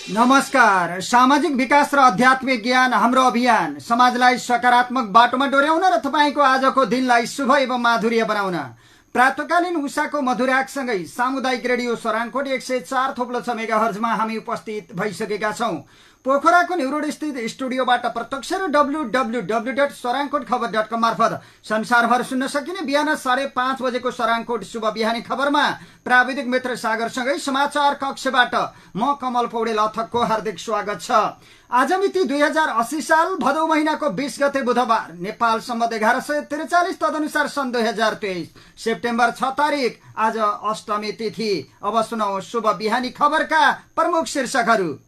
नमस्कार। सामाजिक विकास र आध्यात्मिक ज्ञान हाम्रो अभियान समाजलाई सकारात्मक बाटोमा डोर्याउन र तपाईको आजको दिनलाई शुभ एवं माधुर्य बनाउन प्रातकालीन उषाको मधुरागसँगै सामुदायिक रेडियो सराङकोट 104.6 मेगाहर्जमा हामी उपस्थित भइसकेका छौं। पोखराको न्युरोड स्थित स्टुडियोबाट प्रत्यक्ष र www.sarangkotkhबर.com मार्फत संसारभर सुन्न सकिने बिहान 5:30 बजेको सराङकोट शुभ बिहानी खबरमा प्राविधिक मित्र सागरसँगै समाचार कक्षबाट म कमल पौडेल अथकको हार्दिक स्वागत छ। आज मिति 2080 साल भदौ महिनाको 20 गते बुधबार, नेपाल सम्बत 1143 तदनुसार सन् 2023 सेप्टेम्बर 6 तारिक आज अष्टमी तिथि। अब सुनौ शुभ बिहानी खबरका प्रमुख शीर्षकहरू।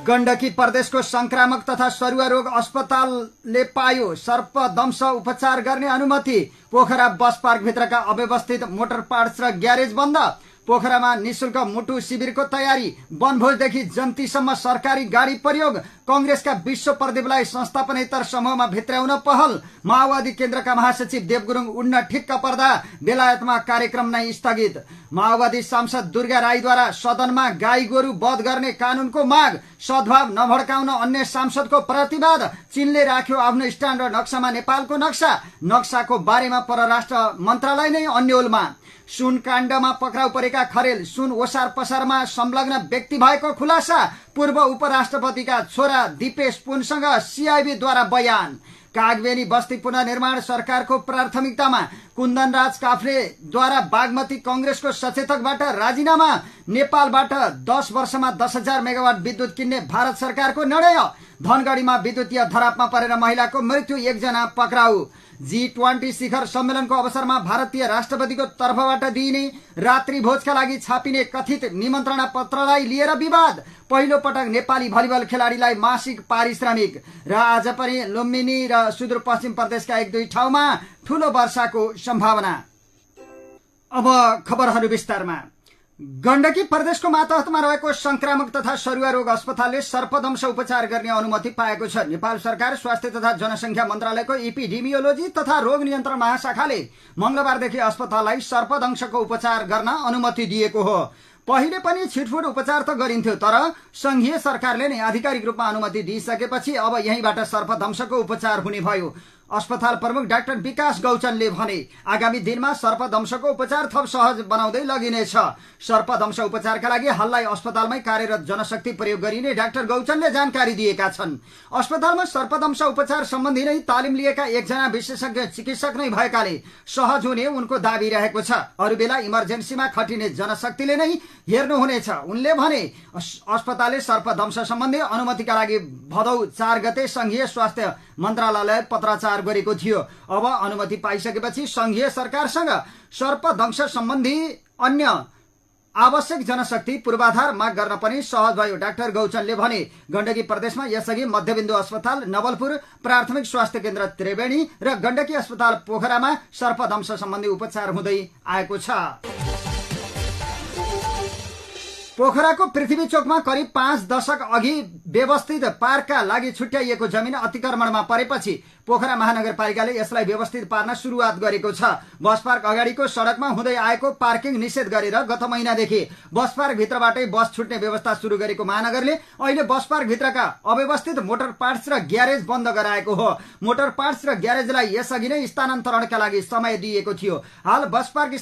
गण्डकी प्रदेशको संक्रामक तथा सरुवा रोग अस्पतालले पायो सर्पदंश उपचार गर्ने अनुमति। पोखरा बस पार्क भित्रका अव्यवस्थित मोटर पार्ट्स र ग्यारेज बन्द। पोखरामा निशुल्क मुटु शिविरको तयारी। वनभोजदेखि जन्तीसम्म सरकारी गाडी प्रयोग। कंग्रेसका विश्व प्रदीपलाई संस्थापनेतर समूहमा भित्राउन पहल। माओवादी केन्द्रका महासचिव देवगुरुङ उड्न ठिक्क पर्दा बेलायतमा कार्यक्रम नै स्थगित। माओवादी सांसद दुर्गा राईद्वारा सदनमा गाई गोरु वध गर्ने कानूनको माग। सद्भाव नभड्काउन अन्य सांसदको प्रतिवाद। चीनले राख्यो आफ्नो स्ट्यान्ड र नक्सामा नेपालको नक्सा। नक्साको बारेमा परराष्ट्र मन्त्रालय नै अन्यलमा। सुन काण्डमा पक्राउ परेका खरेल सुन ओसार पसारमा संलग्न व्यक्ति भएको खुलासा। पूर्व उपराष्ट्रपतिका छोरा दिपेश पुनसँग सीआईबीद्वारा बयान। कागबेनी बस्ती पुनर्निर्माण सरकारको प्राथमिकतामा। कुन्दनराज काफ्लेद्वारा बागमती कंग्रेसको सचेतकबाट राजीनामा। नेपालबाट 10 वर्षमा 10,000 मेगावाट विद्युत किन्ने भारत सरकारको निर्णय। धनगढीमा विद्युतीय धरापमा परेर महिलाको मृत्यु, 1 जना पक्राउ। G20 शिखर सम्मेलनको अवसरमा भारतीय राष्ट्रपतिको तर्फबाट दिइने रात्रि भोजका लागि छापिने कथित निमन्त्रणा पत्रलाई लिएर विवाद। पहिलो पटक नेपाली भलिबल खेलाडीलाई मासिक पारिश्रमिक। र आज पनि लुम्बिनी र सुदूरपश्चिम प्रदेशका 1-2 ठाउँमा ठूलो वर्षाको सम्भावना। अब खबरहरू विस्तारमा। गण्डकी प्रदेशको मातहतमा रहेको संक्रामक तथा सरुवा रोग अस्पतालले सर्पदंश उपचार गर्ने अनुमति पाएको छ। नेपाल सरकार स्वास्थ्य तथा जनसंख्या मन्त्रालयको एपिडेमियोलोजी तथा रोग नियन्त्रण महाशाखाले मंगलबारदेखि अस्पताललाई सर्पदंशको उपचार गर्न अनुमति दिएको हो। पहिले पनि छिटफुट उपचार त गरिन्थ्यो, तर संघीय सरकारले नै आधिकारिक रूपमा अनुमति दिइसकेपछि अब यहीँबाट सर्पदंशको उपचार हुने भयो। अस्पताल प्रमुख डाक्टर विकास गौचनले भने आगामी दिनमा सर्पदंशको उपचार थप सहज बनाउँदै लगिनेछ। सर्पदंश उपचारका लागि हाललाई अस्पतालमै कार्यरत जनशक्ति प्रयोग गरिने डाक्टर गौचनले जानकारी दिएका छन्। अस्पतालमा सर्पदंश उपचार सम्बन्धी नै तालिम लिएका 1 जना विशेषज्ञ चिकित्सक नै भएकाले सहज हुने उनको दाबी रहेको छ। अरू बेला इमर्जेन्सीमा खटिने जनशक्तिले नै हेर्नुहुनेछ। उनले भने अस्पतालले सर्पदंश सम्बन्धी अनुमतिका लागि भदौ 4 गते संघीय स्वास्थ्य मन्त्रालयलाई पत्राचार गरेको थियो। अब अनुमति पाइसकेपछि संघीय सरकारसँग सर्पदंश सम्बन्धी अन्य आवश्यक जनशक्ति पूर्वाधार माग गर्न पनि सहज भयो। डाक्टर गौचनले भने गण्डकी प्रदेशमा यसअघि मध्यबिन्दु अस्पताल नवलपुर, प्राथमिक स्वास्थ्य केन्द्र त्रिवेणी र गण्डकी अस्पताल पोखरामा सर्पदंश सम्बन्धी उपचार हुँदै आएको छ। पोखराको पृथ्वी चोकमा करिब 5 दशक अघि व्यवस्थित पार्कका लागि छुट्याइएको जमिन अतिक्रमणमा परेपछि पोखरा महानगरपालिकाले यसलाई व्यवस्थित पार्न सुरुवात गरेको छ। बस पार्क अगाडिको सडकमा हुँदै आएको पार्किङ निषेध गरेर गत महिनादेखि बस पार्क भित्रबाटै बस छुट्ने व्यवस्था सुरु गरेको महानगरले अहिले बस पार्क भित्रका अव्यवस्थित मोटर पार्ट्स र ग्यारेज बन्द गराएको हो। मोटर पार्ट्स र ग्यारेजलाई यसअघि नै स्थानान्तरणका लागि समय दिएको थियो। हाल बस पार्क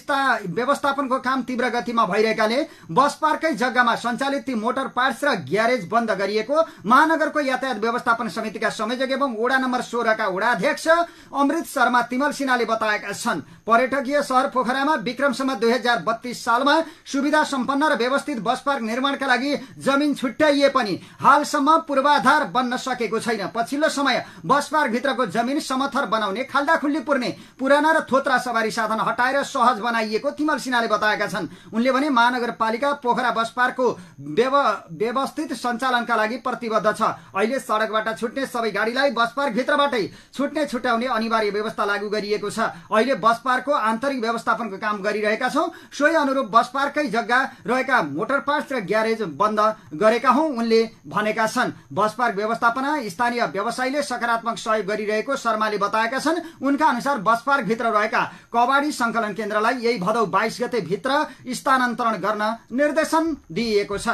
व्यवस्थापनको काम तीव्र गतिमा भइरहेकाले बस पार्ककै जग्गामा सञ्चालित ती मोटर पार्ट्स र ग्यारेज बन्द गरिएको महानगरको यातायात व्यवस्थापन समितिका संयोजक एवं वडा नम्बर 16 का वडाध्यक्ष अमृत शर्मा तिमल सिन्हाले बताएका छन्। पर्यटकीय शहर पोखरामा विक्रमसम्म 2032 सालमा सुविधा सम्पन्न र व्यवस्थित बस पार्क निर्माणका लागि जमिन छुट्याइए पनि हालसम्म पूर्वाधार बन्न सकेको छैन। पछिल्लो समय बस पार्क भित्रको जमिन समथर बनाउने, खाल्डाखुल्ली पुर्ने, पुराना र थोत्रा सवारी साधन हटाएर सहज बनाइएको तिमल सिन्हाले बताएका छन्। उनले भने महानगरपालिका पोखरा बस पार्कको व्यवस्थित सञ्चालनका लागि प्रतिबद्ध छ। अहिले सडकबाट छुट्ने सबै गाडीलाई बस पार्क भित्रबाटै छुट्याउने अनिवार्य व्यवस्था लागू गरिएको छ। अहिले बस पार्कको आन्तरिक व्यवस्थापनको काम गरिरहेका छौं। सोही अनुरूप बस पार्ककै जग्गा रहेका मोटर पार्ट्स र ग्यारेज बन्द गरेका हौं, उनले भनेका छन्। बस पार्क व्यवस्थापनमा स्थानीय व्यवसायीले सकारात्मक सहयोग गरिरहेको शर्माले बताएका छन्। उनका अनुसार बस पार्क भित्र रहेका कबाडी संकलन केन्द्रलाई यही भदौ 22 गते भित्र स्थानान्तरण गर्न निर्देशन दिइएको छ।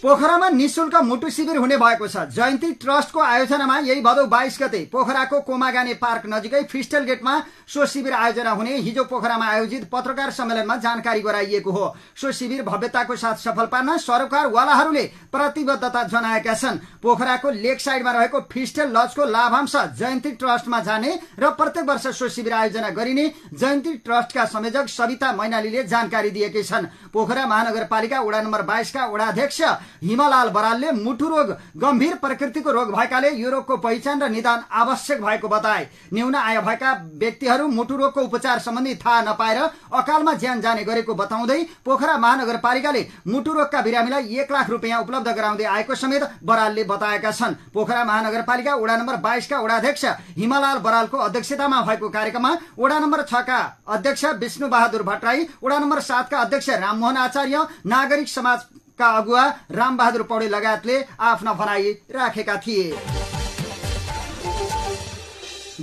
पोखरामा निशुल्क मुटु शिविर हुने भएको छ। जयन्ती ट्रस्टको आयोजनामा यही भदौ 22 गते पोखराको कोमागाने पार्क नजिकै फिस्टेल गेटमा सो शिविर आयोजना हुने हिजो पोखरामा आयोजित पत्रकार सम्मेलनमा जानकारी गराइएको हो। सो शिविर भव्यताको साथ सफल पार्न सरकारवालाहरूले प्रतिबद्धता जनाएका छन्। पोखराको लेक साइडमा रहेको फिस्टेल लजको लाभांश जयन्ती ट्रस्टमा जाने र प्रत्येक वर्ष सो शिविर आयोजना गरिने जयन्ती ट्रस्टका संयोजक सविता मैनालीले जानकारी दिएकै छन्। पोखरा महानगरपालिका वडा नम्बर 22 का वडाध्यक्ष हिमलाल बरालले मुटु रोग गम्भीर प्रकृतिको रोग भएकाले यो रोगको पहिचान र निदान आवश्यक भएको बताए। न्यून आय भएका व्यक्तिहरू मुटु रोगको उपचार सम्बन्धी थाहा नपाएर अकालमा ज्यान जाने गरेको बताउँदै पोखरा महानगरपालिकाले मुटु रोगका बिरामीलाई 1 लाख रुपियाँ उपलब्ध गराउँदै आएको समेत बरालले बताएका छन्। पोखरा महानगरपालिका वडा नम्बर 22 का वडाध्यक्ष हिमलाल बरालको अध्यक्षतामा भएको कार्यक्रममा वडा नम्बर 6 का अध्यक्ष विष्णु बहादुर भट्टराई, वडा नम्बर 7 का अध्यक्ष राममोहन आचार्य, नागरिक समाज का अगुवा रामबहादुर पौडेल लगायतले आफ्ना भनाई राखेका थिए।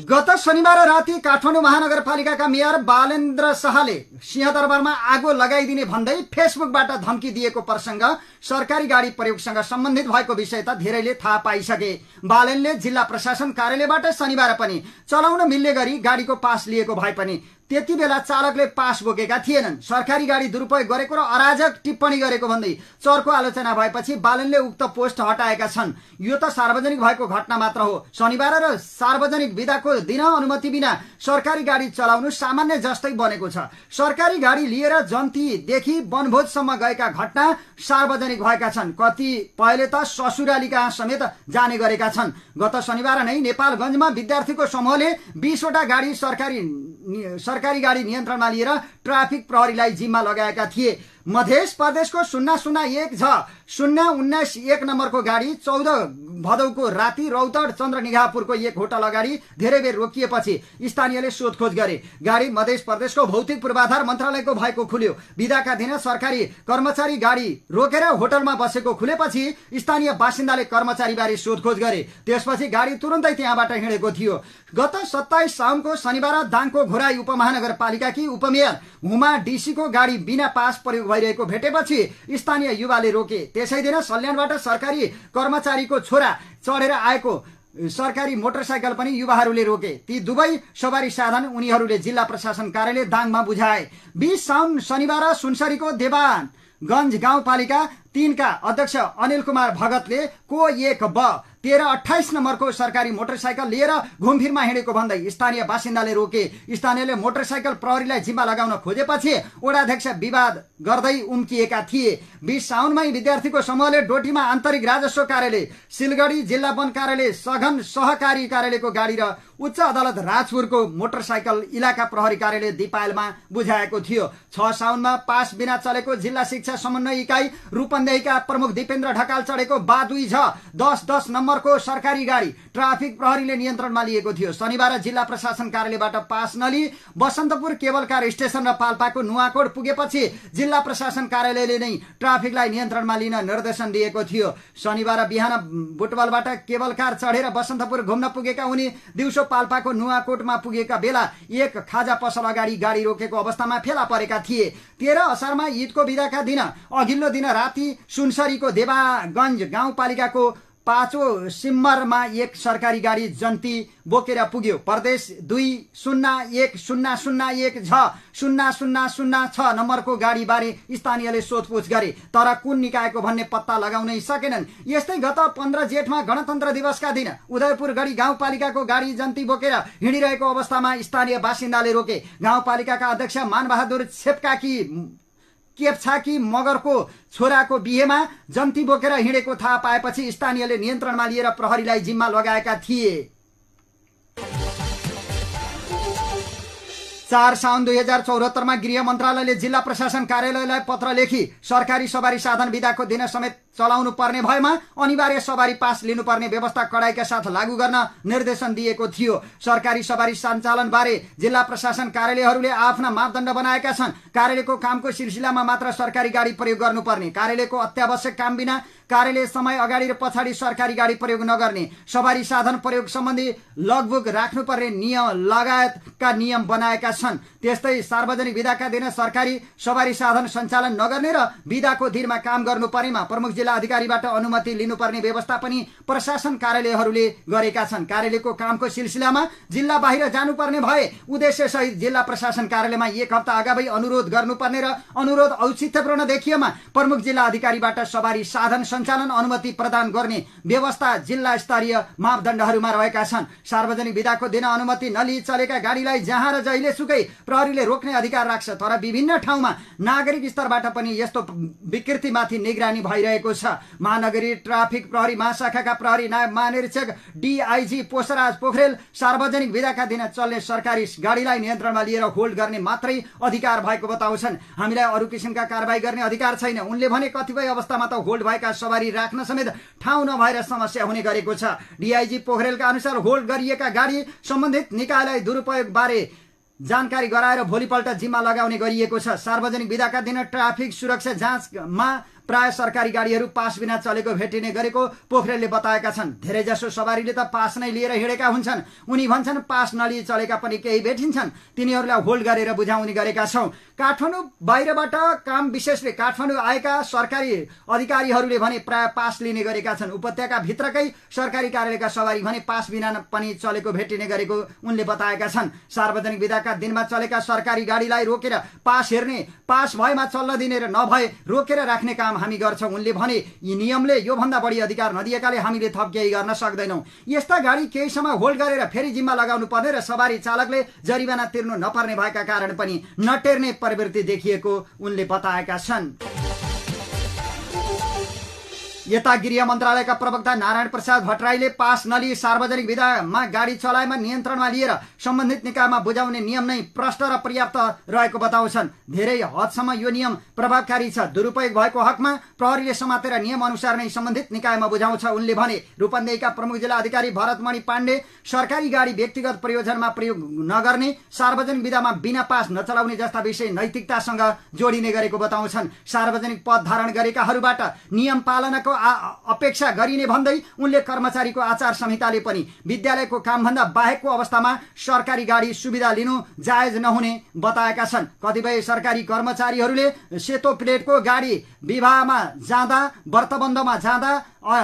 गत शनिबार राति काठमाडौँ महानगरपालिकाका मेयर बालेन्द्र शाहले सिंहदरबारमा आगो लगाइदिने भन्दै फेसबुकबाट धम्की दिएको प्रसंग सरकारी गाडी प्रयोगसँग सम्बन्धित भएको विषय त धेरैले थाहा पाइसके। बालेनले जिल्ला प्रशासन कार्यालयबाट शनिबार पनि चलाउन मिल्ने गरी गाडीको पास लिएको भए पनि त्यति बेला चालकले पास बोकेका थिएनन्। सरकारी गाडी दुरुपयोग गरेको र अराजक टिप्पणी गरेको भन्दै चर्को आलोचना भएपछि बालेनले उक्त पोस्ट हटाएका छन्। यो त सार्वजनिक भएको घटना मात्र हो। शनिबार र सार्वजनिक बिदाको दिन अनुमति बिना सरकारी गाडी चलाउनु सामान्य जस्तै बनेको छ। सरकारी गाडी लिएर जन्तीदेखि वनभोजसम्म गएका घटना सार्वजनिक भएका छन्। कतिपयले त ससुराली कहाँ समेत जाने गरेका छन्। गत शनिबार नै नेपालगञ्जमा विद्यार्थीको समूहले 20 वटा गाडी सरकारी गाडी नियन्त्रणमा लिएर ट्राफिक प्रहरीलाई जिम्मा लगाएका थिए। मध्य प्रदेशको 001 नम्बरको गाडी 14 भदौको राति रौतड चन्द्रनिगाहपुरको एक होटल अगाडि धेरै बेर रोकिएपछि स्थानीयले सोधखोज गरे। गाडी मध्य प्रदेशको भौतिक पूर्वाधार मन्त्रालयको भएको खुल्यो। बिदाका दिन सरकारी कर्मचारी गाडी रोकेर होटलमा बसेको खुलेपछि स्थानीय बासिन्दाले कर्मचारीबारे सोधखोज गरे। त्यसपछि गाडी तुरुन्तै त्यहाँबाट हिँडेको थियो। गत 27 साउनको शनिबार दाङको घोराई उपमहानगरपालिकाकी उपमेयर हुमा डीसीको गाडी बिना पास प्रयोग भइरहेको भेटेपछि स्थानीय युवाले रोके। त्यसै दिन सल्यानबाट सरकारी कर्मचारीको छोरा चढेर आएको सरकारी मोटरसाइकल पनि युवाहरूले रोके। ती दुवै सवारी साधन उनीहरूले जिल्ला प्रशासन कार्यालय दाङमा बुझाए। 20 साउन शनिबार सुनसरीको देवानगञ्ज गाउँपालिका 3 का अध्यक्ष अनिल कुमार भगतले को 1 ब 1328 नम्बरको सरकारी मोटरसाइकल लिएर घुमफिरमा हिँडेको भन्दै स्थानीय बासिन्दाले रोके। स्थानीयले मोटरसाइकल प्रहरीलाई जिम्मा लगाउन खोजेपछि वडाध्यक्ष विवाद गर्दै उम्किएका थिए। 20 साउनमै विद्यार्थीको समूहले डोटीमा आन्तरिक राजस्व कार्यालय, सिलगढी जिल्ला वन कार्यालय, सघन सहकारी कार्यालयको गाडी र उच्च अदालत राजपुरको मोटरसाइकल इलाका प्रहरी कार्यालय दिपायलमा बुझाएको थियो। 6 साउनमा पास बिना चलेको जिल्ला शिक्षा समन्वय इकाई रूपन्देहीका प्रमुख दिपेन्द्र ढकाल चढेको बादुई 10-10 नम्बरको सरकारी गाडी ट्राफिक प्रहरीले नियन्त्रणमा लिएको थियो। शनिबार जिल्ला प्रशासन कार्यालयबाट पास नलिई बसन्तपुर केबल कार स्टेशन र पाल्पाको नुवाकोट पुगेपछि जिल्ला प्रशासन कार्यालयले नै ट्राफिकलाई नियन्त्रणमा लिन निर्देशन दिएको थियो। शनिबार बिहान बुटवलबाट केबल कार चढेर बसन्तपुर घुम्न पुगेका उनी दिउँसो पाल्पाको नुवाकोटमा पुगेका बेला एक खाजा पसल अगाडि गाडी रोकेको अवस्थामा फेला परेका थिए। 13 असारमा ईदको बिदाका दिन अघिल्लो दिन राति सुनसरीको देवागञ्ज गाउँपालिकाको 5औं सिम्मरमा एक सरकारी गाडी जन्ती बोकेर पुग्यो। प्रदेश 20100100006 नम्बरको गाडी बारे स्थानीयले सोधपुछ गरे तर कुन निकायको भन्ने पत्ता लगाउनै सकेनन्। यस्तै गत 15 जेठमा गणतन्त्र दिवसका दिन उदयपुर गढी गाउँपालिकाको गाडी जन्ती बोकेर हिँडिरहेको अवस्थामा स्थानीय बासिन्दाले रोके। गाउँपालिकाका अध्यक्ष मानबहादुर केप्छाकी मगरको छोराको बिहेमा जन्ती बोकेर हिँडेको थाहा पाएपछि स्थानीयले नियन्त्रणमा लिएर प्रहरीलाई जिम्मा लगाएका थिए। 4 साउन 2074 मा गृह मन्त्रालयले जिल्ला प्रशासन कार्यालयलाई पत्र लेखी सरकारी सवारी साधन बिदाको दिन समेत चलाउनु पर्ने भएमा अनिवार्य सवारी पास लिनुपर्ने व्यवस्था कडाइका साथ लागू गर्न निर्देशन दिएको थियो। सरकारी सवारी सञ्चालन बारे जिल्ला प्रशासन कार्यालयहरूले आफ्ना मापदण्ड बनाएका छन्। कार्यालयको कामको सिलसिलामा मात्र सरकारी गाडी प्रयोग गर्नुपर्ने, कार्यालयको अत्यावश्यक काम बिना कार्यालय समय अगाडि र पछाडि सरकारी गाडी प्रयोग नगर्ने, सवारी साधन प्रयोग सम्बन्धी लगबुक राख्नुपर्ने नियम लगायतका नियम बनाएका छन्। त्यस्तै सार्वजनिक विधाका दिन सरकारी सवारी साधन सञ्चालन नगर्ने र विधाको दिनमा काम गर्नुपर्नेमा प्रमुख जिल्ला अधिकारीबाट अनुमति लिनुपर्ने व्यवस्था पनि प्रशासन कार्यालयहरूले गरेका छन्। कार्यालयको कामको सिलसिलामा जिल्ला बाहिर जानुपर्ने भए उद्देश्यसहित जिल्ला प्रशासन कार्यालयमा 1 हप्ता अगावै अनुरोध गर्नुपर्ने र अनुरोध औचित्यपूर्ण देखिएमा प्रमुख जिल्ला अधिकारीबाट सवारी साधन सञ्चालन अनुमति प्रदान गर्ने व्यवस्था जिल्ला स्तरीय मापदण्डहरूमा रहेका छन्। सार्वजनिक विधाको दिन अनुमति नलिई चलेका गाडीलाई जहाँ र जहिले सुकै प्रहरीले रोक्ने अधिकार राख्छ। तर विभिन्न ठाउँमा नागरिक स्तरबाट पनि यस्तो विकृतिमाथि निगरानी भइरहेको छ। महानगरी ट्राफिक प्रहरी महाशाखाका प्रहरी नायब महानिरीक्षक DIG पोषराज पोखरेल सार्वजनिक विधाका दिन चल्ने सरकारी गाडीलाई नियन्त्रणमा लिएर होल्ड गर्ने मात्रै अधिकार भएको बताउँछन्। हामीलाई अरू किसिमका कारबाही गर्ने अधिकार छैन। उनले भने कतिपय अवस्थामा त होल्ड भएका सवारी राख्न समेत ठाउँ नभएर समस्या हुने गरेको छ। DIG पोखरेलका अनुसार होल्ड गरिएका गाडी सम्बन्धित निकायलाई दुरुपयोग बारे जानकारी गराएर भोलिपल्ट जिम्मा लगाउने गरिएको छ। सार्वजनिक विधाका दिन ट्राफिक सुरक्षा जाँचमा प्राय सरकारी गाडीहरू पास बिना चलेको भेटिने गरेको पोखरेलले बताएका छन्। धेरैजसो सवारीले त पास नै लिएर हिँडेका हुन्छन्। उनी भन्छन् पास नलिई चलेका पनि केही भेटिन्छन्, तिनीहरूलाई होल्ड गरेर बुझाउने गरेका छौं। काठमाडौँ बाहिरबाट काम विशेषले काठमाडौँ आएका सरकारी अधिकारीहरूले भने प्राय पास लिने गरेका छन्। उपत्यका भित्रकै सरकारी कार्यालयका सवारी भने पास बिना पनि चलेको भेटिने गरेको उनले बताएका छन्। सार्वजनिक विधाका दिनमा चलेका सरकारी गाडीलाई रोकेर पास हेर्ने, पास भएमा चल्न दिने र नभए रोकेर राख्ने काम हामी गर्छौं। उनले भने यी नियमले योभन्दा बढी अधिकार नदिएकाले हामीले थप केही गर्न सक्दैनौं। यस्ता गाडी केही समय होल्ड गरेर फेरि जिम्मा लगाउनु पर्ने र सवारी चालकले जरिवाना तिर्नु नपर्ने भएका कारण पनि नटेर्ने प्रवृत्ति देखिएको उनले बताएका छन्। यता गृह मन्त्रालयका प्रवक्ता नारायण प्रसाद भट्टराईले पास नलिई सार्वजनिक विधामा गाडी चलाएमा नियन्त्रणमा लिएर सम्बन्धित निकायमा बुझाउने नियम नै प्रष्ट र पर्याप्त रहेको बताउँछन्। धेरै हदसम्म यो नियम प्रभावकारी छ। दुरुपयोग भएको हकमा प्रहरीले समातेर नियम अनुसार नै सम्बन्धित निकायमा बुझाउँछ। उनले भने रूपन्देहीका प्रमुख जिल्ला अधिकारी भरतमणि पाण्डे सरकारी गाडी व्यक्तिगत प्रयोजनमा प्रयोग नगर्ने, सार्वजनिक विधामा बिना पास नचलाउने जस्ता विषय नैतिकतासँग जोडिने गरेको बताउँछन्। सार्वजनिक पद धारण गरेकाहरूबाट नियम पालनाको अपेक्षा गरिने भन्दै उनले कर्मचारीको आचार संहिताले पनि विद्यालयको कामभन्दा बाहेकको अवस्थामा सरकारी गाडी सुविधा लिनु जायज नहुने बताएका छन्। कतिपय सरकारी कर्मचारीहरूले सेतो प्लेटको गाडी विवाहमा जाँदा, व्रतबन्धमा जाँदा,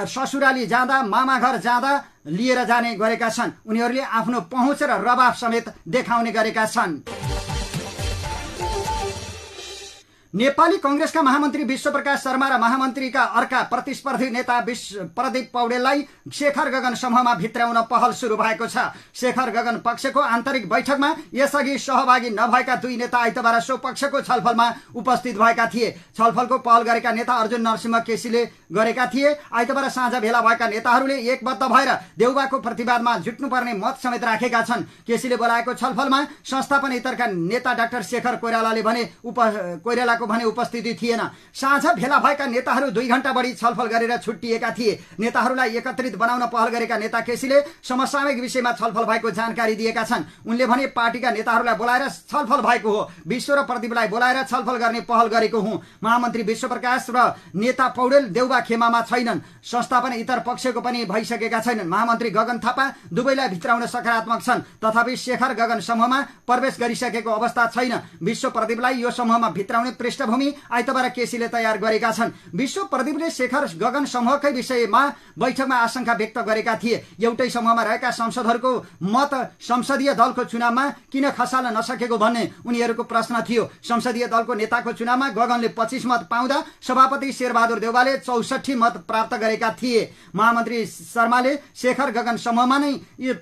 ससुराली जाँदा, मामा घर जाँदा लिएर जाने गरेका छन्। उनीहरूले आफ्नो पहुँच र रवाब समेत देखाउने गरेका छन्। नेपाली कांग्रेसका महामन्त्री विश्वप्रकाश शर्मा र महामन्त्रीका अर्का प्रतिस्पर्धी नेता प्रदीप पौडेललाई शेखर गगन समूहमा भित्राउन पहल सुरु भएको छ। शेखर गगन पक्षको आन्तरिक बैठकमा यसअघि सहभागी नभएका दुई नेता आइतबार सो पक्षको छलफलमा उपस्थित भएका थिए। छलफलको पहल गरेका नेता अर्जुन नरसिंह केसीले गरेका थिए। आइतबार साँझ भेला भएका नेताहरूले एकबद्ध भएर देउबाको प्रतिवादमा जुट्नुपर्ने मत समेत राखेका छन्। केसीले बोलाएको छलफलमा संस्थापन इतरका नेता डाक्टर शेखर कोइरालाले भने उपस्थिति थिएन। साँझ भेला भएका नेताहरू 2 घण्टा बढी छलफल गरेर छुट्टिएका थिए। नेताहरूलाई एकत्रित बनाउन पहल गरेका नेता केसीले समसामयिक विषयमा छलफल भएको जानकारी दिएका छन्। उनले भने पार्टीका नेताहरूलाई बोलाएर छलफल भएको हो, विश्व र प्रदीपलाई बोलाएर छलफल गर्ने पहल गरेको हुँ। महामन्त्री विश्वप्रकाश र नेता पौडेल देउबा खेमामा छैनन्। संस्थापन इतर पक्षको पनि भइसकेका छैनन्। महामन्त्री गगन थापा दुवैलाई भित्राउन सकारात्मक छन्, तथापि शेखर गगन समूहमा प्रवेश गरिसकेको अवस्था छैन। विश्व प्रदीपलाई यो समूहमा भित्राउने पृष्ठभूमि आइतबार केसीले तयार गरेका छन्। विश्व प्रदीपले शेखर गगन समूहकै विषयमा बैठकमा आशंका व्यक्त गरेका थिए। एउटै समूहमा रहेका सांसदहरूको मत संसदीय दलको चुनावमा किन खसाल्न नसकेको भन्ने उनीहरूको प्रश्न थियो। संसदीय दलको नेताको चुनावमा गगनले 25 मत पाउँदा सभापति शेरबहादुर देउवाले 64 मत प्राप्त गरेका थिए। महामन्त्री शर्माले शेखर गगन समूहमा नै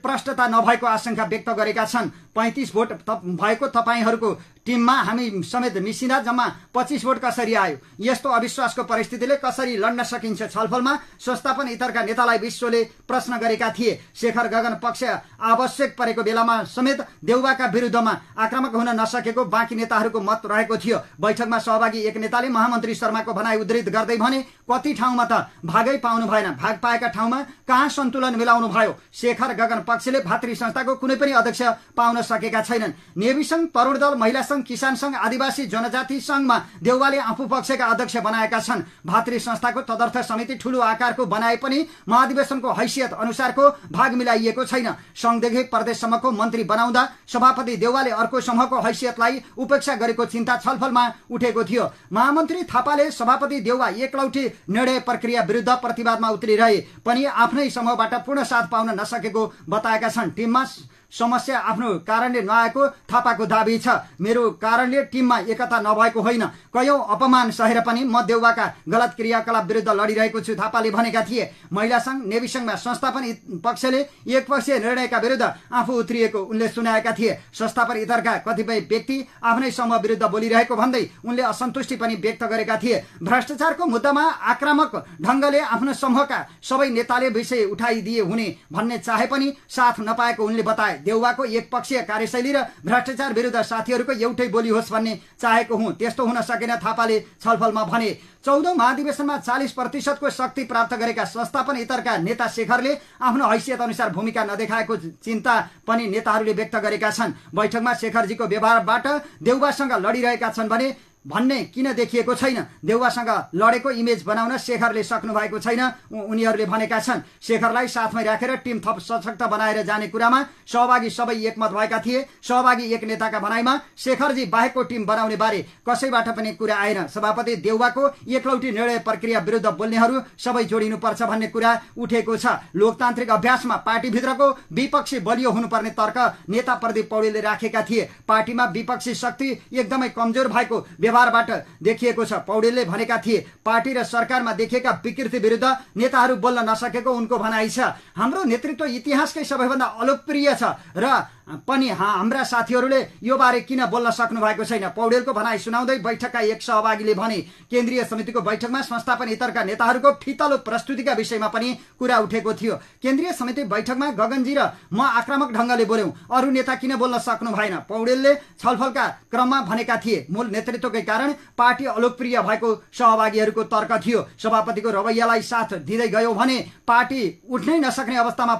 प्रष्टता नभएको आशंका व्यक्त गरेका छन्। 35 भोट भएको तपाईहरूको टिममा हामी समेत मिसिँदा जम्मा 25 भोट कसरी आयो? यस्तो अविश्वासको परिस्थितिले कसरी लड्न सकिन्छ? छलफलमा संस्थापन इतरका नेतालाई विश्वले प्रश्न गरेका थिए। शेखर गगन पक्ष आवश्यक परेको बेलामा समेत देउवाका विरुद्धमा आक्रामक हुन नसकेको बाँकी नेताहरूको मत रहेको थियो। बैठकमा सहभागी एक नेताले महामन्त्री शर्माको भनाई उद्धृत गर्दै भने, कति ठाउँमा त भागै पाउनु भएन, भाग पाएका ठाउँमा कहाँ सन्तुलन मिलाउनु भयो? शेखर गगन पक्षले भातृ संस्थाको कुनै पनि अध्यक्ष पाउन सकेका छैनन्। नेवी संघ, तरुण दल, महिला संघ, किसान संघ, आदिवासी जनजाति संघमा देउवाले आफू पक्षका अध्यक्ष बनाएका छन्। भातृ संस्थाको तदर्थ समिति ठूलो आकारको बनाए पनि महाधिवेशनको हैसियत अनुसारको भाग मिलाइएको छैन। संघदेखि प्रदेशसम्मको मन्त्री बनाउँदा सभापति देउवाले अर्को समूहको हैसियतलाई उपेक्षा गरेको चिन्ता छलफलमा उठेको थियो। महामन्त्री थापाले सभापति देउवा एकलौटी निर्णय प्रक्रिया विरुद्ध प्रतिवादमा उत्रिरहे पनि आफ्नै समूहबाट पूर्ण साथ पाउन नसकेको बताएका छन्। टिममा समस्या आफ्नो कारणले नआएको थापाको दाबी छ। मेरो कारणले टिममा एकता नभएको होइन, कयौं अपमान सहेर पनि म देउवाका गलत क्रियाकलाप विरुद्ध लडिरहेको छु, थापाले भनेका थिए। महिला संघ, नेवी संघमा संस्थापन पक्षले एकपक्षीय निर्णयका विरुद्ध आफू उत्रिएको उनले सुनाएका थिए। संस्थापन इतरका कतिपय व्यक्ति आफ्नै समूह विरुद्ध बोलिरहेको भन्दै उनले असन्तुष्टि पनि व्यक्त गरेका थिए। भ्रष्टाचारको मुद्दामा आक्रामक ढंगले आफ्नो समूहका सबै नेताले विषय उठाइदिए हुने भन्ने चाहे पनि साथ नपाएको उनले बताए। देउवाको एकपक्षीय कार्यशैली र भ्रष्टाचार विरुद्ध साथीहरूको एउटै बोली होस् भन्ने चाहेको हुँ, त्यस्तो हुन सकेन, थापाले छलफलमा भने। 14औं महाधिवेशनमा 40% शक्ति प्राप्त गरेका संस्थापन इतरका नेता शेखरले आफ्नो हैसियत अनुसार भूमिका नदेखाएको चिन्ता पनि नेताहरूले व्यक्त गरेका छन्। बैठकमा शेखरजीको व्यवहारबाट देउवासँग लडिरहेका छन् भन्ने किन देखिएको छैन? देउवासँग लडेको इमेज बनाउन शेखरले सक्नु भएको छैन, उनीहरूले भनेका छन्। शेखरलाई साथमै राखेर टिम थप सशक्त बनाएर जाने कुरामा सहभागी सबै एकमत भएका थिए। सहभागी एक नेताका भनाइमा शेखरजी बाहेकको टिम बनाउने बारे कसैबाट पनि कुरा आएन। सभापति देउवाको एकलौटी निर्णय प्रक्रिया विरुद्ध बोल्नेहरू सबै जोडिनुपर्छ भन्ने कुरा उठेको छ। लोकतान्त्रिक अभ्यासमा पार्टीभित्रको विपक्षी बलियो हुनुपर्ने तर्क नेता प्रदीप पौडेलले राखेका थिए। पार्टीमा विपक्षी शक्ति एकदमै कमजोर भएको व्यवहारबाट देखिएको छ। पौडेलले भनेका थिए, पार्टी र सरकारमा देखिएका विकृति विरुद्ध नेताहरू बोल्न नसकेको उनको भनाइ छ। हाम्रो नेतृत्व इतिहासकै सबैभन्दा अलोकप्रिय छ र पनि हाम्रा साथीहरूले यो बारे किन बोल्न सक्नु भएको छैन? पौडेलको भनाइ सुनाउँदै बैठकका एक सहभागीले भने, केन्द्रीय समितिको बैठकमा संस्थापन इतरका नेताहरूको फितलो प्रस्तुतिका विषयमा पनि कुरा उठेको थियो। केन्द्रीय समिति बैठकमा गगनजी र म आक्रामक ढंगले बोल्यौं, अरू नेता किन बोल्न सक्नु भएन? पौडेलले छलफलका क्रममा भनेका थिए। मूल नेतृत्वकै कारण पार्टी अलोकप्रिय भएको सहभागीहरूको तर्क थियो। सभापतिको रवैयालाई साथ दिँदै गयो भने पार्टी उठ्नै नसक्ने अवस्थामा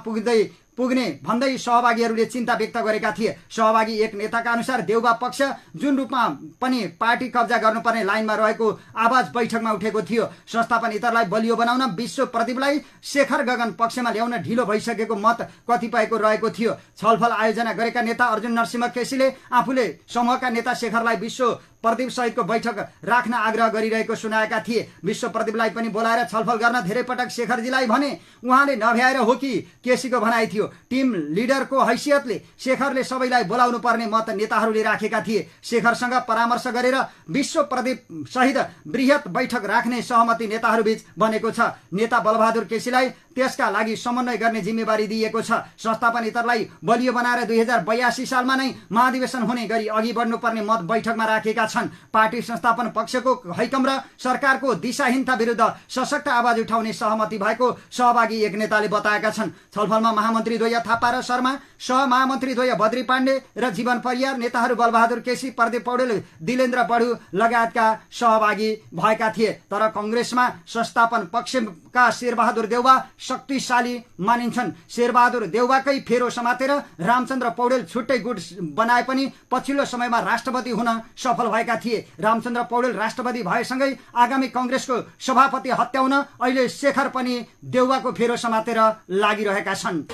पुग्ने भन्दै सहभागीहरूले चिन्ता व्यक्त गरेका थिए। सहभागी एक नेताका अनुसार देउवा पक्ष जुन रूपमा पनि पार्टी कब्जा गर्नुपर्ने लाइनमा रहेको आवाज बैठकमा उठेको थियो। संस्थापन इतरलाई बलियो बनाउन विश्व प्रदीपलाई शेखर गगन पक्षमा ल्याउन ढिलो भइसकेको मत कतिपयको रहेको थियो। छलफल आयोजना गरेका नेता अर्जुन नरसिंह केसीले आफूले समूहका नेता शेखरलाई विश्व प्रदीप सहितको बैठक राख्न आग्रह गरिरहेको सुनाएका थिए। विश्व प्रदीपलाई पनि बोलाएर छलफल गर्न धेरै पटक शेखरजीलाई भने उहाँले नभ्याएर हो कि केसीको भनाइ थियो। टिम लिडरको हैसियतले शेखरले सबैलाई बोलाउनु पर्ने मत नेताहरूले राखेका थिए। शेखरसँग परामर्श गरेर विश्व प्रदीप सहित बृहत बैठक राख्ने सहमति नेताहरूबीच बनेको छ। नेता बलबहादुर केसीलाई त्यसका लागि समन्वय गर्ने जिम्मेवारी दिएको छ। संस्थापन इतरलाई बलियो बनाएर 2082 सालमा नै महाधिवेशन हुने गरी अघि बढ्नुपर्ने मत बैठकमा राखेका छन्। पार्टी संस्थापन पक्षको हैकम र सरकारको दिशाहीनता विरुद्ध सशक्त आवाज उठाउने सहमति भएको सहभागी एक नेताले बताएका छन्। छलफलमा महामन्त्री द्वय थापा र शर्मा, सहमहामन्त्री द्वय बद्री पाण्डे र जीवन परियार, नेताहरू बलबहादुर केसी, प्रदीप पौडेल, दिलेन्द्र बडु लगायतका सहभागी भएका थिए। तर कंग्रेसमा संस्थापन पक्षका शेरबहादुर देउवा शक्तिशाली मानिन्छन्। शेरबहादुर देउवाकै फेरो समातेर रामचन्द्र पौडेल छुट्टै गुट बनाए पनि पछिल्लो समयमा राष्ट्रपति हुन सफल भएका थिए। रामचन्द्र पौडेल राष्ट्रपति भएसँगै आगामी कंग्रेसको सभापति हत्याउन अहिले शेखर पनि देउवाको फेरो समातेर लागिरहेका छन्।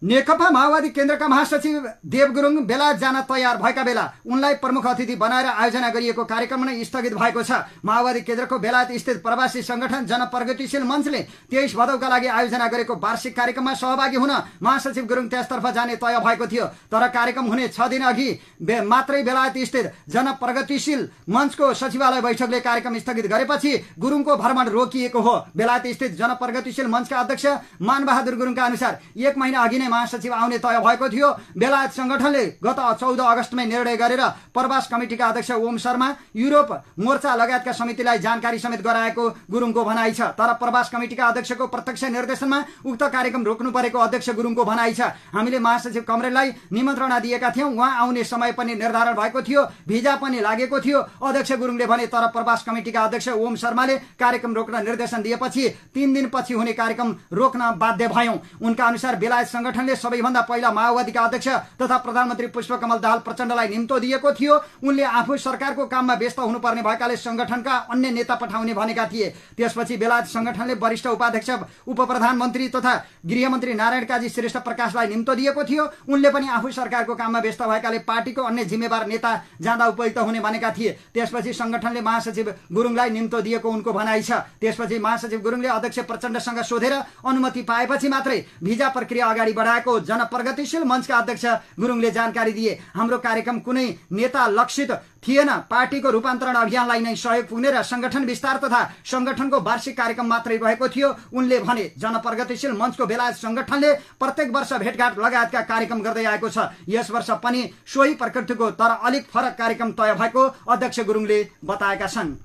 नेकपा माओवादी केन्द्रका महासचिव देव गुरुङ बेलायत जान तयार भएका बेला उनलाई प्रमुख अतिथि बनाएर आयोजना गरिएको कार्यक्रम नै स्थगित भएको छ। माओवादी केन्द्रको बेलायत स्थित प्रवासी संगठन जनप्रगतिशील मञ्चले 23 भदौका लागि आयोजना गरेको वार्षिक कार्यक्रममा सहभागी हुन महासचिव गुरुङ त्यसतर्फ जाने तय भएको थियो। तर कार्यक्रम हुने 6 दिन अघि मात्रै बेलायत स्थित जनप्रगतिशील मञ्चको सचिवालय बैठकले कार्यक्रम स्थगित गरेपछि गुरुङको भ्रमण रोकिएको हो। बेलायत स्थित जनप्रगतिशील मञ्चका अध्यक्ष मानबहादुर गुरुङका अनुसार 1 महिना अघि नै महासचिव आउने तय भएको थियो। बेलायत संगठनले गत 14 अगस्तमै निर्णय गरेर प्रवास कमिटिका अध्यक्ष ओम शर्मा, युरोप मोर्चा लगायतका समितिलाई जानकारी समेत गराएको गुरुङको भनाइ छ। तर प्रवास कमिटिका अध्यक्षको प्रत्यक्ष निर्देशनमा उक्त कार्यक्रम रोक्नु परेको अध्यक्ष गुरुङको भनाइ छ। हामीले महासचिव कमरेललाई निमन्त्रणा दिएका थियौं, उहाँ आउने समय पनि निर्धारण भएको थियो, भिजा पनि लागेको थियो, अध्यक्ष गुरुङले भने। तर प्रवास कमिटिका अध्यक्ष ओम शर्माले कार्यक्रम रोक्न निर्देशन दिएपछि 3 दिनपछि हुने कार्यक्रम रोक्न बाध्य भयौं। उनका अनुसार बेलायत संगठनले सबैभन्दा पहिला माओवादीका अध्यक्ष तथा प्रधानमन्त्री पुष्पकमल दाहाल प्रचण्डलाई निम्तो दिएको थियो। उनले आफू सरकारको काममा व्यस्त हुनुपर्ने भएकाले संगठनका अन्य नेता पठाउने भनेका थिए। त्यसपछि बेलायत संगठनले वरिष्ठ उपाध्यक्ष उपप्रधानमन्त्री तथा गृहमन्त्री नारायण काजी श्रेष्ठ प्रकाशलाई निम्तो दिएको थियो। उनले पनि आफू सरकारको काममा व्यस्त भएकाले पार्टीको अन्य जिम्मेवार नेता जाँदा उपयुक्त हुने भनेका थिए। त्यसपछि संगठनले महासचिव गुरुङलाई निम्तो दिएको उनको भनाइ छ। त्यसपछि महासचिव गुरुङले अध्यक्ष प्रचण्डसँग सोधेर अनुमति पाएपछि मात्रै भिजा प्रक्रिया अगाडि बढाएको जनप्रगतिशील मञ्चका अध्यक्ष गुरुङले जानकारी दिए। हाम्रो कार्यक्रम कुनै नेता लक्षित थिएन, पार्टीको रूपान्तरण अभियानलाई नै सहयोग पुग्ने र संगठन विस्तार तथा संगठनको वार्षिक कार्यक्रम मात्रै रहेको थियो उनले भने। जनप्रगतिशील मञ्चको बेलायत संगठनले प्रत्येक वर्ष भेटघाट लगायतका कार्यक्रम गर्दै आएको छ। यस वर्ष पनि सोही प्रकृतिको तर अलिक फरक कार्यक्रम तय भएको अध्यक्ष गुरुङले बताएका छन्।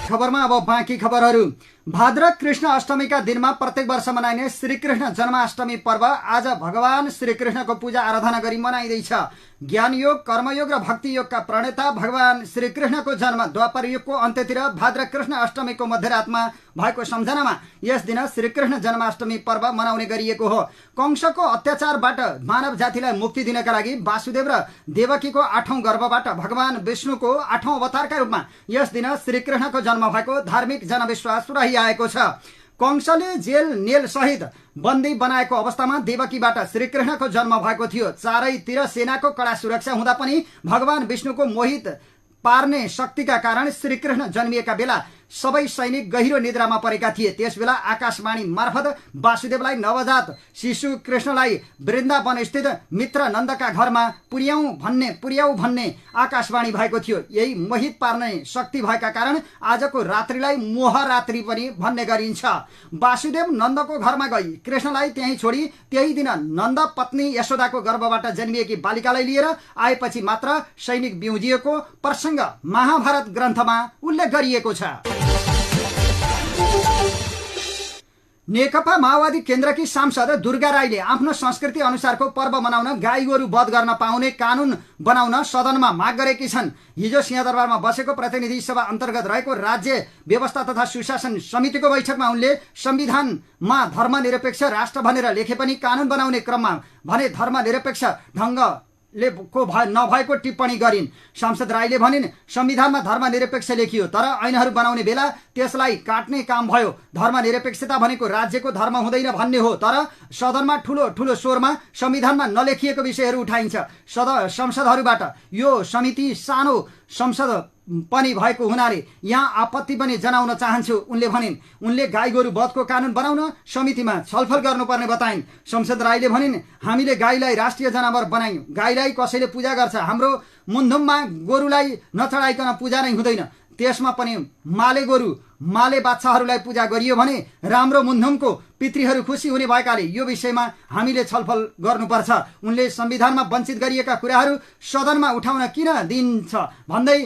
खबरमा अब बाँकी खबरहरू। भाद्र कृष्ण अष्टमीका दिनमा प्रत्येक वर्ष मनाइने श्रीकृष्ण जन्माष्टमी पर्व आज भगवान श्रीकृष्णको पूजा आराधना गरी मनाइँदैछ। ज्ञान योग, कर्मयोग र भक्ति योगका प्रणेता भगवान श्रीकृष्णको जन्म द्वापर युगको अन्त्यतिर भाद्र कृष्ण अष्टमीको मध्यरातमा भएको सम्झनामा यस दिन श्रीकृष्ण जन्माष्टमी पर्व मनाउने गरिएको हो। कंसको अत्याचारबाट मानव जातिलाई मुक्ति दिनका लागि वासुदेव र देवकीको 8औं गर्भबाट भगवान विष्णुको 8औं अवतारका रूपमा यस दिन श्रीकृष्णको जन्म भएको धार्मिक जनविश्वास रहिआएको छ। कंसले जेल नेल सहित बन्दी बनाएको अवस्थामा देवकीबाट श्रीकृष्णको जन्म भएको थियो। चारैतिर सेनाको कडा सुरक्षा हुँदा पनि भगवान विष्णुको मोहित पार्ने शक्तिका कारण श्रीकृष्ण जन्मिएका बेला सबै सैनिक गहिरो निद्रामा परेका थिए। त्यसबेला आकाशवाणी मार्फत वासुदेवलाई नवजात शिशु कृष्णलाई वृन्दावन स्थित मित्र नन्दका घरमा पुर्याऊ भन्ने आकाशवाणी भएको थियो। यही मोहित पार्ने शक्ति भएका कारण आजको रात्रिलाई मोहरात्रि पनि भन्ने गरिन्छ। वासुदेव नन्दको घरमा गई कृष्णलाई त्यहीँ छोडी त्यही दिन नन्द पत्नी यशोदाको गर्भबाट जन्मिएकी बालिकालाई लिएर आएपछि मात्र सैनिक बिउजिएको प्रसङ्ग महाभारत ग्रन्थमा उल्लेख गरिएको छ। नेकपा माओवादी केन्द्रकी सांसद दुर्गा राईले आफ्नो संस्कृति अनुसारको पर्व मनाउन गाई गोरु वध गर्न पाउने कानून बनाउन सदनमा माग गरेकी छन्। हिजो सिंहदरबारमा बसेको प्रतिनिधि सभा अन्तर्गत रहेको राज्य व्यवस्था तथा सुशासन समितिको बैठकमा उनले संविधानमा धर्मनिरपेक्ष राष्ट्र भनेर लेखे पनि कानून बनाउने क्रममा भने धर्मनिरपेक्ष ढङ्ग नभएको टिप्पणी गरिन्। सांसद राईले भनिन्, संविधानमा धर्मनिरपेक्ष लेखियो तर ऐनहरू बनाउने बेला त्यसलाई काट्ने काम भयो। धर्मनिरपेक्षता भनेको राज्यको धर्म हुँदैन भन्ने हो, तर सदनमा ठूलो ठूलो स्वरमा संविधानमा नलेखिएको विषयहरू उठाइन्छ। संसदहरूबाट यो समिति सानो संसद पनि भएको हुनाले यहाँ आपत्ति पनि जनाउन चाहन्छु उनले भनिन्। उनले गाई गोरु वधको कानून बनाउन समितिमा छलफल गर्नुपर्ने बताइन्। संसद राईले भनिन्, हामीले गाईलाई राष्ट्रिय जनावर बनायौं, गाईलाई कसैले पूजा गर्छ, हाम्रो मुन्धुममा गोरुलाई नचढाइकन पूजा नै हुँदैन। त्यसमा पनि माले गोरु माले बाच्छाहरूलाई पूजा गरियो भने राम्रो मुन्धुमको पितृहरू खुसी हुने भएकाले यो विषयमा हामीले छलफल गर्नुपर्छ। उनले संविधानमा वञ्चित गरिएका कुराहरू सदनमा उठाउन किन दिन्छ भन्दै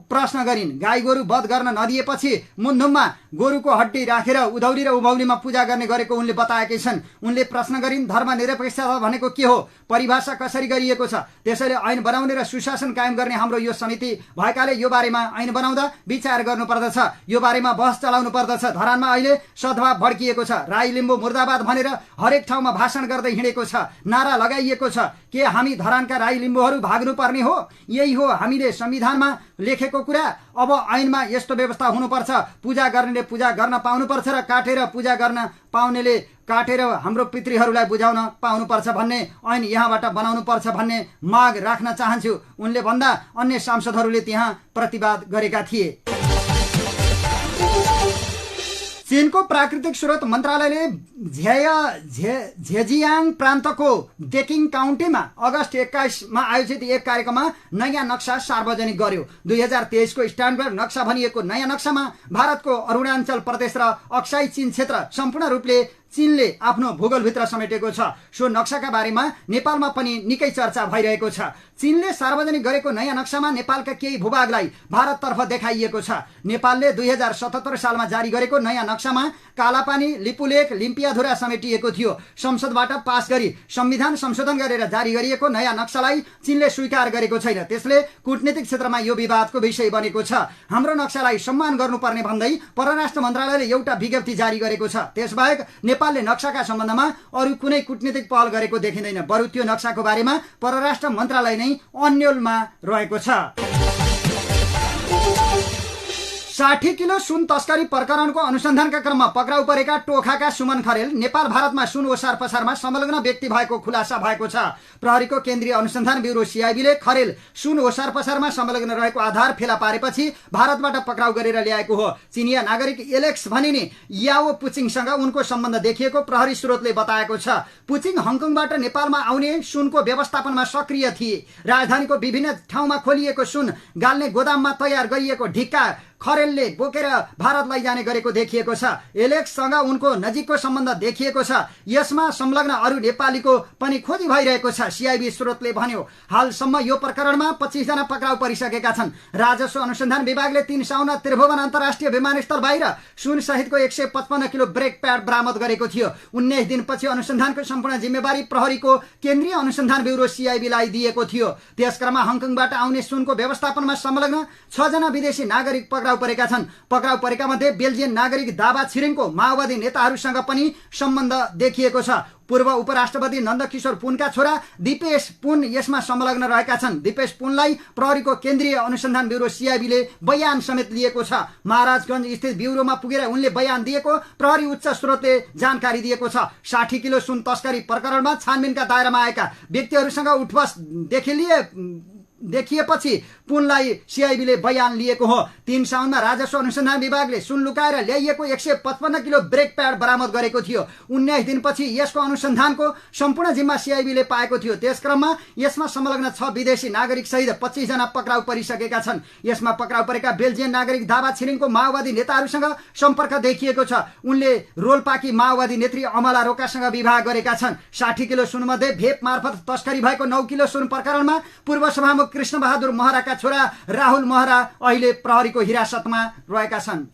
प्रश्न गरिन्। गाई गोरु वध गर्न नदिएपछि मुन्धुममा गोरुको हड्डी राखेर उधौली र उभौलीमा पूजा गर्ने गरेको उनले बताएकै छन्। उनले प्रश्न गरिन्, धर्मनिरपेक्षता भनेको के हो, परिभाषा कसरी गरिएको छ? त्यसैले ऐन बनाउने र सुशासन कायम गर्ने हाम्रो यो समिति भएकाले यो बारेमा ऐन बनाउँदा विचार गर्नुपर्दछ, यो बारेमा बहस चलाउनु पर्दछ। धरानमा अहिले सद्भाव भड्किएको छ। राई लिम्बू मुर्दाबाद भनेर हरेक ठाउँमा भाषण गर्दै हिँडेको छ, नारा लगाइएको छ। के हामी धरानका राई लिम्बूहरू भाग्नु पर्ने हो? यही हो हामीले संविधानमा लेखेको कुरा। अब ऐनमा यस्तो व्यवस्था हुनुपर्छ, पूजा गर्नेले पूजा गर्न पाउनुपर्छ र काटेर पूजा गर्न पाउनेले काटेर हाम्रो पितृहरूलाई बुझाउन पाउनुपर्छ भन्ने ऐन यहाँबाट बनाउनु पर्छ भन्ने माग राख्न चाहन्छु उनले भन्दा अन्य सांसदहरूले त्यहाँ प्रतिवाद गरेका थिए। चीनको प्राकृतिक स्रोत मन्त्रालयले झेजियाङ प्रान्तको डेकिङ काउन्टीमा अगस्त 21मा आयोजित एक कार्यक्रममा नयाँ नक्सा सार्वजनिक गर्यो। 2023 को स्ट्यान्डर्ड नक्सा भनिएको नयाँ नक्सामा भारतको अरुणाञ्चल प्रदेश र अक्साई चीन क्षेत्र सम्पूर्ण रूपले चीनले आफ्नो भूगोलभित्र समेटेको छ। सो नक्साका बारेमा नेपालमा पनि निकै चर्चा भइरहेको छ। चीनले सार्वजनिक गरेको नयाँ नक्सामा नेपालका केही भूभागलाई भारततर्फ देखाइएको छ। नेपालले 2077 सालमा जारी गरेको नयाँ नक्सामा कालापानी, लिपुलेक, लिम्पियाधुरा समेटिएको थियो। संसदबाट पास गरी संविधान संशोधन गरेर जारी गरिएको नयाँ नक्सालाई चीनले स्वीकार गरेको छैन। त्यसले कूटनीतिक क्षेत्रमा यो विवादको विषय बनेको छ। हाम्रो नक्सालाई सम्मान गर्नुपर्ने भन्दै परराष्ट्र मन्त्रालयले एउटा विज्ञप्ति जारी गरेको छ। त्यसबाहेक नेपालले नक्साका सम्बन्धमा अरू कुनै कूटनीतिक पहल गरेको देखिँदैन। बरु त्यो नक्साको बारेमा परराष्ट्र मन्त्रालय नै अन्योलमा रहेको छ। 60 किलो सुन तस्करी प्रकरणको अनुसन्धानका क्रममा पक्राउ परेका टोखाका सुमन खरेल नेपाल भारतमा सुन ओसार पसारमा संलग्न व्यक्ति भएको खुलासा भएको छ। प्रहरीको केन्द्रीय अनुसन्धान ब्युरो सीआईबीले खरेल सुन ओसार पसारमा संलग्न रहेको आधार फेला पारेपछि भारतबाट पक्राउ गरेर ल्याएको हो। चिनिया नागरिक एलेक्स भनिने याओ पुचिङसँग उनको सम्बन्ध देखिएको प्रहरी स्रोतले बताएको छ। पुचिङ हङकङबाट नेपालमा आउने सुनको व्यवस्थापनमा सक्रिय थिए। राजधानीको विभिन्न ठाउँमा खोलिएको सुन गाल्ने गोदाममा तयार गरिएको ढिक्का खरेलले बोकेर भारत लैजाने गरेको देखिएको छ। एलेक्ससँग उनको नजिकको सम्बन्ध देखिएको छ। यसमा संलग्न अरू नेपालीको पनि खोजी भइरहेको छ, सीआईबी स्रोतले भन्यो। हालसम्म यो प्रकरणमा 25 जना पक्राउ परिसकेका छन्। राजस्व अनुसन्धान विभागले 3 साउन त्रिभुवन अन्तर्राष्ट्रिय विमानस्थल बाहिर सुन सहितको 155 किलो ब्रेक प्याड बरामद गरेको थियो। 19 दिनपछि अनुसन्धानको सम्पूर्ण जिम्मेवारी प्रहरीको केन्द्रीय अनुसन्धान ब्युरो सीआईबीलाई दिएको थियो। त्यसक्रममा हङकङबाट आउने सुनको व्यवस्थापनमा संलग्न 6 जना विदेशी नागरिक पक्राउ परेका छन्। पक्राउ परेका मध्ये बेल्जियन नागरिक दावा छिरिङको माओवादी नेताहरूसँग पनि सम्बन्ध देखिएको छ। पूर्व उपराष्ट्रपति नन्दकिशोर पुनका छोरा दिपेश पुन यसमा संलग्न रहेका छन्। दिपेश पुनलाई प्रहरीको केन्द्रीय अनुसन्धान ब्युरो सीआईबीले बयान समेत लिएको छ। महाराजगञ्ज स्थित ब्युरोमा पुगेर उनले बयान दिएको प्रहरी उच्च स्रोतले जानकारी दिएको छ। 60 किलो सुन तस्करी प्रकरणमा छानबिनका दायरामा आएका व्यक्तिहरूसँग उठबस देखिएपछि पुनलाई सीआईबीले बयान लिएको हो। 3 साउनमा राजस्व अनुसन्धान विभागले सुन लुकाएर ल्याइएको 155 किलो ब्रेक प्याड बरामद गरेको थियो। 19 दिनपछि यसको अनुसन्धानको सम्पूर्ण जिम्मा सीआईबीले पाएको थियो। त्यसक्रममा यसमा संलग्न 6 विदेशी नागरिक सहित 25 जना पक्राउ परिसकेका छन्। यसमा पक्राउ परेका बेल्जियन नागरिक दावा छिरिङको माओवादी नेताहरूसँग सम्पर्क देखिएको छ। उनले रोल्पाकी माओवादी नेत्री अमला रोकासँग विवाह गरेका छन्। 60 किलो सुनमध्ये भेप मार्फत तस्करी भएको 9 किलो सुन प्रकरणमा पूर्व सभामुख कृष्णबहादुर महराका छोरा राहुल महरा अहिले प्रहरीको हिरासतमा रहेका छन्।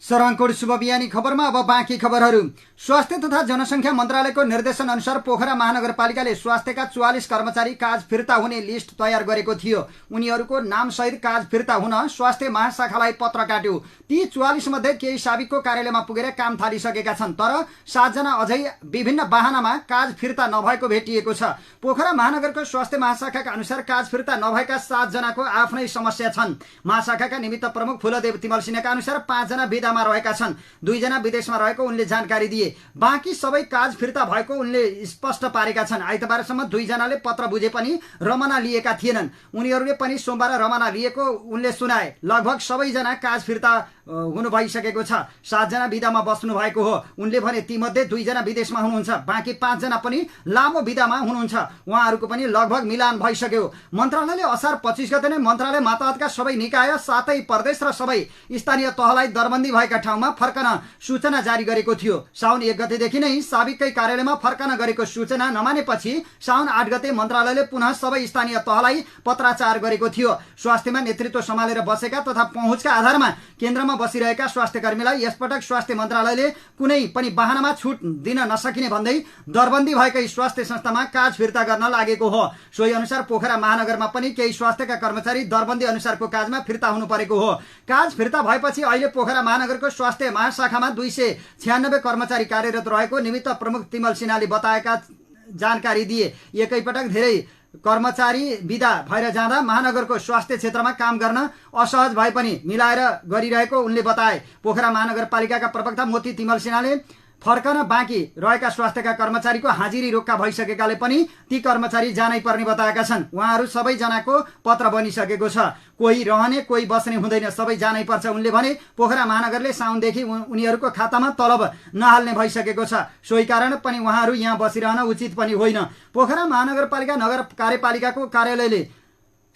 सरङकोट शुभ बिहानी खबरमा अब बाँकी खबरहरू। स्वास्थ्य तथा जनसङ्ख्या मन्त्रालयको निर्देशन अनुसार पोखरा महानगरपालिकाले स्वास्थ्यका 44 कर्मचारी काज फिर्ता हुने लिस्ट तयार गरेको थियो। उनीहरूको नामसहित काज फिर्ता हुन स्वास्थ्य महाशाखालाई पत्र काट्यो। ती 44 मध्ये केही साबिकको कार्यालयमा पुगेर काम थालिसकेका छन्, तर 7 जना अझै विभिन्न बाहनामा काज फिर्ता नभएको भेटिएको छ। पोखरा महानगरको स्वास्थ्य महाशाखाका अनुसार काज फिर्ता नभएका 7 जनाको आफ्नै समस्या छन्। महाशाखाका निमित्त प्रमुख फुलदेव तिमल सिन्हाका अनुसार 5 जना विदामा रहेका छन्। 2 जना विदेशमा रहेको उनले जानकारी दिए। बाँकी सबै काज फिर्ता भएको उनले स्पष्ट पारेका छन्। आइतबारसम्म 2 जनाले पत्र बुझे पनि रमना लिएका थिएनन्। उनीहरूले पनि सोमबार रमना लिएको उनले सुनाए। लगभग सबैजना काज फिर्ता हुनु भइसकेको छ। 7 जना विदामा बस्नु भएको हो। उनले भने तीमध्ये 2 जना विदेशमा हुनुहुन्छ। बाँकी 5 जना पनि लामो विदामा हुनुहुन्छ। उहाँहरूको पनि लगभग मिलान भइसक्यो। मन्त्रालयले असार 25 गते नै मन्त्रालय मातहतका सबै निकाय, साथै प्रदेश र सबै स्थानीय तहलाई दरबन्दी भएका ठाउँमा फर्कन सूचना जारी गरेको थियो। साउन 1 गतेदेखि नै साबिककै कार्यालयमा फर्कन गरेको सूचना नमानेपछि साउन 8 गते मन्त्रालयले पुनः सबै स्थानीय तहलाई पत्राचार गरेको थियो। स्वास्थ्यमा नेतृत्व सम्हालेर बसेका तथा पहुँचका आधारमा केन्द्रमा बसिरहेका स्वास्थ्यकर्मीलाई यसपटक स्वास्थ्य मन्त्रालयले कुनै पनि वाहनामा छुट दिन नसकिने भन्दै दरबन्दी भएकै स्वास्थ्य संस्थामा काज फिर्ता गर्न लागेको हो। सोही अनुसार पोखरा महानगरमा पनि केही स्वास्थ्यका कर्मचारी दरबन्दी अनुसारको काजमा फिर्ता हुनु परेको हो। काज फिर्ता भएपछि अहिले पोखरा महानगरको स्वास्थ्य महाशाखामा 296 कर्मचारी कार्यरत रहेको निमित्त प्रमुख तिमल सिन्हाले बताएका जानकारी दिए। एकैपटक धेरै कर्मचारी विदा भएर जाँदा महानगरको स्वास्थ्य क्षेत्रमा काम गर्न असहज भए पनि मिलाएर गरिरहेको उनले बताए। पोखरा महानगरपालिकाका प्रवक्ता मोती तिमल सिन्हाले फर्कन बाँकी रहेका स्वास्थ्यका कर्मचारीको हाजिरी रोक्का भइसकेकाले पनि ती कर्मचारी जानै पर्ने बताएका छन्। उहाँहरू सबैजनाको पत्र बनिसकेको छ। कोही रहने कोही बस्ने हुँदैन, सबै जानै पर्छ उनले भने। पोखरा महानगरले साउनदेखि उनीहरूको खातामा तलब नहाल्ने भइसकेको छ। सोही कारण पनि उहाँहरू यहाँ बसिरहन उचित पनि होइन। पोखरा महानगरपालिका नगर कार्यपालिकाको कार्यालयले